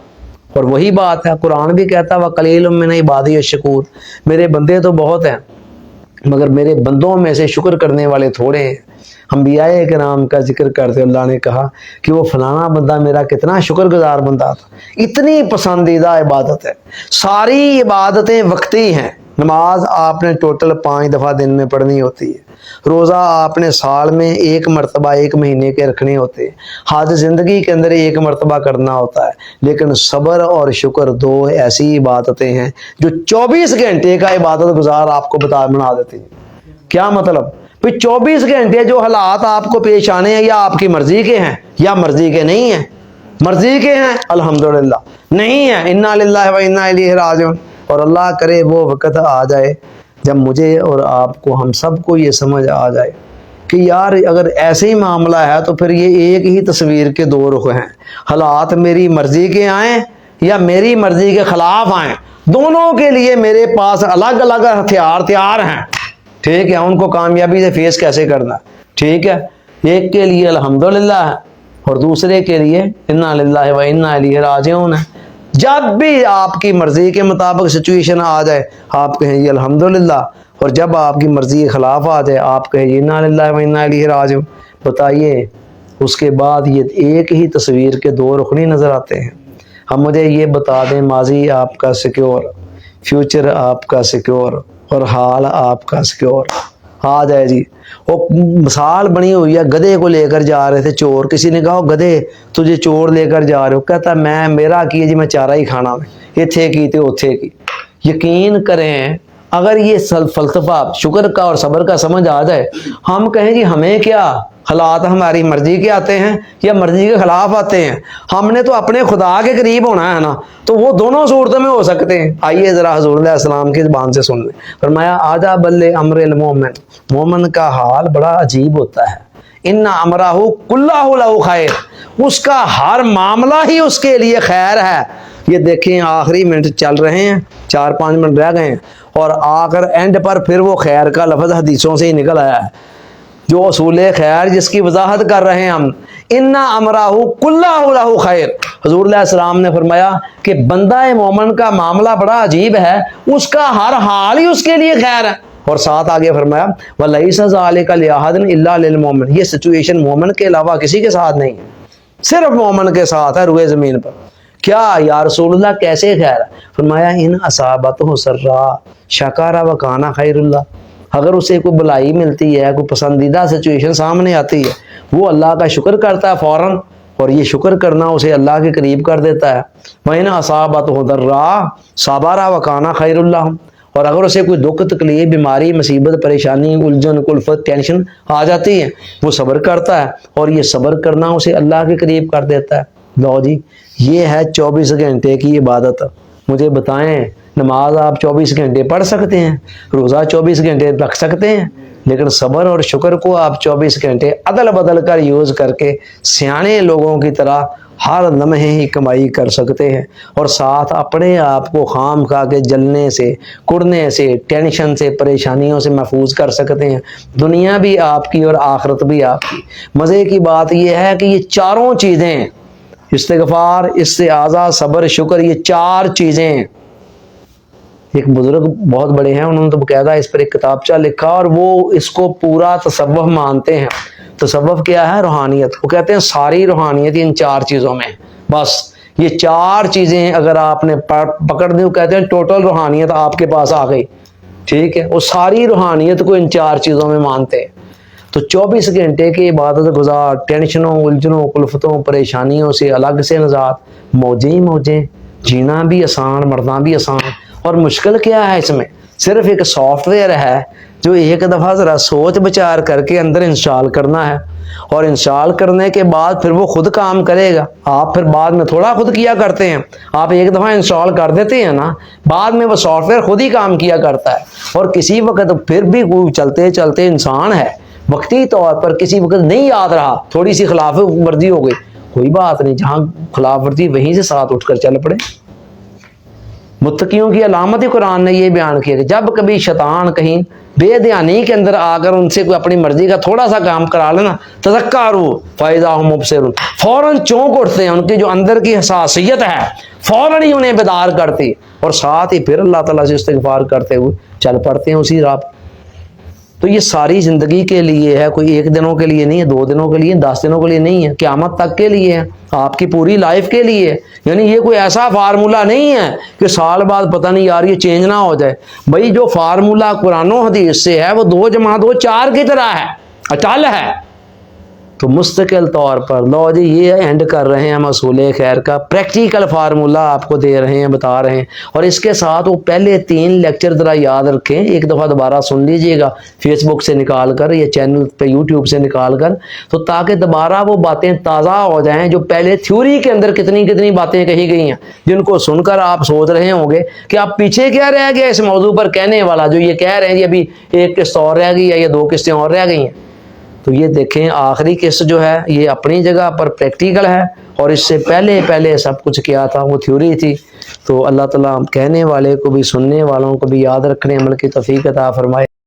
اور وہی بات ہے قرآن بھی کہتا ہے وَقَلِيلٌ مِّنْ عِبَادِيَ الشَّكُورُ، میرے بندے تو بہت ہیں مگر میرے بندوں میں سے شکر کرنے والے تھوڑے ہیں۔ انبیاء کرام کا ذکر کرتے اللہ نے کہا کہ وہ فلانا بندہ میرا کتنا شکر گزار بندہ تھا۔ اتنی پسندیدہ عبادت ہے، ساری عبادتیں وقتی ہیں۔ نماز آپ نے ٹوٹل 5 دفعہ دن میں پڑھنی ہوتی ہے، روزہ آپ نے سال میں 1 مرتبہ 1 مہینے کے رکھنے ہوتے ہیں، حج زندگی کے اندر 1 مرتبہ کرنا ہوتا ہے۔ لیکن صبر اور شکر 2 ایسی عبادتیں ہیں جو 24 گھنٹے کا عبادت گزار آپ کو بنا دیتی ہیں۔ کیا مطلب؟ پھر 24 گھنٹے جو حالات آپ کو پیش آنے ہیں یا آپ کی مرضی کے ہیں یا مرضی کے نہیں ہیں۔ مرضی کے ہیں الحمدللہ، نہیں ہیں انا للہ و انا الیہ راجعون، اور اللہ کرے وہ وقت آ جائے جب مجھے اور آپ کو، ہم سب کو یہ سمجھ آ جائے کہ یار اگر ایسے ہی معاملہ ہے تو پھر یہ ایک ہی تصویر کے دو رخ ہیں، حالات میری مرضی کے آئیں یا میری مرضی کے خلاف آئیں، دونوں کے لیے میرے پاس الگ الگ ہتھیار تیار ہیں، ٹھیک ہے، ان کو کامیابی سے فیس کیسے کرنا، ٹھیک ہے، ایک کے لیے الحمدللہ ہے اور دوسرے کے لیے انا للہ و انا الیہ راجعون ہے۔ جب بھی آپ کی مرضی کے مطابق سچویشن آ جائے آپ کہیں جی الحمدللہ، اور جب آپ کی مرضی کے خلاف آ جائے آپ کہیں جی انا للہ و انا الیہ راجعون۔ بتائیے اس کے بعد یہ ایک ہی تصویر کے دو رخ نہیں نظر آتے ہیں؟ اب مجھے یہ بتا دیں، ماضی آپ کا سیکیور، فیوچر آپ کا سیکیور اور حال آپ کا سیکیور آ جائے جی۔ وہ مثال بنی ہوئی ہے، گدھے کو لے کر جا رہے تھے چور، کسی نے کہا گدھے تجھے چور لے کر جا رہے ہو، کہتا میں میرا کی جی میں چارہ ہی کھانا میں اتھے کی تے اتھے کی۔ یقین کریں اگر یہ فلسفہ شکر کا اور صبر کا سمجھ آ جائے، ہم کہیں جی ہمیں کیا، حالات ہماری مرضی کے آتے ہیں یا مرضی کے خلاف آتے ہیں، ہم نے تو اپنے خدا کے قریب ہونا ہے نا، تو وہ دونوں صورتوں میں ہو سکتے ہیں۔ آئیے ذرا حضور علیہ السلام کی زبان سے سن لیں، فرمایا آجا بلے امر المومن، مومن کا حال بڑا عجیب ہوتا ہے، ان امرہ کلہ لہ خیر، اس کا ہر معاملہ ہی اس کے لیے خیر ہے۔ یہ دیکھیں آخری منٹ چل رہے ہیں، 4-5 منٹ رہ گئے ہیں اور آخر اینڈ پر پھر وہ خیر کا لفظ حدیثوں سے ہی نکل آیا ہے، جو اصول خیر جس کی وضاحت کر رہے ہیں ہم، ان امرہ کلہ لہ خیر۔ حضور علیہ السلام نے فرمایا کہ بندہ مومن کا معاملہ بڑا عجیب ہے، اس کا ہر حال ہی اس کے لیے خیر ہے، اور ساتھ آگے فرمایا وَلَيْسَ ذَلِكَ لِأَحَدٍ إِلَّا لِلْمُؤْمِنِ، یہ سچویشن مومن کے علاوہ کسی کے ساتھ نہیں ہے، صرف مومن کے ساتھ ہے روئے زمین پر۔ کیا یا رسول اللہ کیسے خیر ہے؟ فرمایا ان اصابتہ سرا شکر وکان خیر اللہ، اگر اسے کوئی بلائی ملتی ہے، کوئی پسندیدہ سچویشن سامنے آتی ہے، وہ اللہ کا شکر کرتا ہے فوراً، اور یہ شکر کرنا اسے اللہ کے قریب کر دیتا ہے۔ وَإِنْ أَصَابَتْهُ ضَرَّاءٌ صَبَرَ وَكَانَ خَيْرٌ لَهُ، اور اگر اسے کوئی دکھ تکلیف بیماری مصیبت پریشانی الجھن کلفت ٹینشن آ جاتی ہے، وہ صبر کرتا ہے اور یہ صبر کرنا اسے اللہ کے قریب کر دیتا ہے۔ لو جی یہ ہے 24 گھنٹے کی عبادت۔ مجھے بتائیں نماز آپ 24 گھنٹے پڑھ سکتے ہیں، روزہ 24 گھنٹے رکھ سکتے ہیں، لیکن صبر اور شکر کو آپ 24 گھنٹے عدل بدل کر یوز کر کے سیانے لوگوں کی طرح ہر لمحے ہی کمائی کر سکتے ہیں، اور ساتھ اپنے آپ کو خام کھا کے جلنے سے کڑنے سے ٹینشن سے پریشانیوں سے محفوظ کر سکتے ہیں، دنیا بھی آپ کی اور آخرت بھی آپ کی۔ مزے کی بات یہ ہے کہ یہ چاروں چیزیں، استغفار، استعاذہ، صبر، شکر، یہ 4 چیزیں، ایک بزرگ بہت بڑے ہیں، انہوں نے تو باقاعدہ اس پر ایک کتابچہ لکھا اور وہ اس کو پورا تصوف مانتے ہیں۔ تصوف کیا ہے؟ روحانیت، وہ کہتے ہیں ساری روحانیت ان 4 چیزوں میں، بس یہ 4 چیزیں اگر آپ نے پکڑ دی، وہ کہتے ہیں ٹوٹل روحانیت آپ کے پاس آ گئی، ٹھیک ہے، وہ ساری روحانیت کو ان 4 چیزوں میں مانتے ہیں۔ تو 24 گھنٹے کی عبادت گزار، ٹینشنوں الجھنوں کلفتوں پریشانیوں سے الگ سے نجات، موجیں ہی موجیں، جینا بھی آسان مرنا بھی آسان، اور مشکل کیا ہے اس میں؟ صرف ایک سافٹ ویئر ہے جو ایک دفعہ ذرا سوچ بچار کر کے اندر انسٹال کرنا ہے، اور انسٹال کرنے کے بعد پھر وہ خود کام کرے گا۔ آپ پھر بعد میں تھوڑا خود کیا کرتے ہیں، آپ ایک دفعہ انسٹال کر دیتے ہیں نا، بعد میں وہ سافٹ ویئر خود ہی کام کیا کرتا ہے، اور کسی وقت پھر بھی چلتے چلتے انسان ہے، وقتی طور پر کسی وقت نہیں یاد رہا، تھوڑی سی خلاف ورزی ہو گئی، کوئی بات نہیں، جہاں خلاف ورزی وہیں سے ساتھ اٹھ کر چل پڑے۔ متقیوں کی علامت ہی قرآن نے یہ بیان کیا کہ جب کبھی شیطان کہیں بے دھیانی کے اندر آ کر ان سے کوئی اپنی مرضی کا تھوڑا سا کام کرا لینا، تذکروا فاذا هم مبصرون، فوراً چونک اٹھتے ہیں، ان کی جو اندر کی حساسیت ہے فوراً ہی انہیں بیدار کرتی، اور ساتھ ہی پھر اللہ تعالیٰ سے استغفار کرتے ہوئے چل پڑتے ہیں اسی راہ۔ تو یہ ساری زندگی کے لیے ہے، کوئی 1 دنوں کے لیے نہیں ہے، 2 دنوں کے لیے، 10 دنوں کے لیے نہیں ہے، قیامت تک کے لیے ہے، آپ کی پوری لائف کے لیے ہے۔ یعنی یہ کوئی ایسا فارمولہ نہیں ہے کہ سال بعد پتہ نہیں یار یہ چینج نہ ہو جائے۔ بھائی جو فارمولہ قرآن و حدیث سے ہے وہ 2 + 2 = 4 کی طرح ہے، اٹل ہے۔ تو مستقل طور پر لو جی یہ اینڈ کر رہے ہیں ہم اصول خیر کا پریکٹیکل فارمولہ آپ کو دے رہے ہیں، بتا رہے ہیں، اور اس کے ساتھ وہ پہلے 3 لیکچر ذرا یاد رکھیں، ایک دفعہ دوبارہ سن لیجئے گا فیس بک سے نکال کر یا چینل پہ یوٹیوب سے نکال کر، تو تاکہ دوبارہ وہ باتیں تازہ ہو جائیں جو پہلے تھیوری کے اندر کتنی باتیں کہی گئی ہیں، جن کو سن کر آپ سوچ رہے ہوں گے کہ آپ پیچھے کیا رہ گیا اس موضوع پر کہنے والا، جو یہ کہہ رہے ہیں جی ابھی 1 قسط اور رہ گئی ہے یا 2 قسطیں اور رہ گئی ہیں۔ تو یہ دیکھیں آخری قسط جو ہے یہ اپنی جگہ پر پریکٹیکل ہے، اور اس سے پہلے سب کچھ کیا تھا وہ تھیوری تھی۔ تو اللہ تعالیٰ کہنے والے کو بھی سننے والوں کو بھی یاد رکھنے عمل کی توفیق عطا فرمائے۔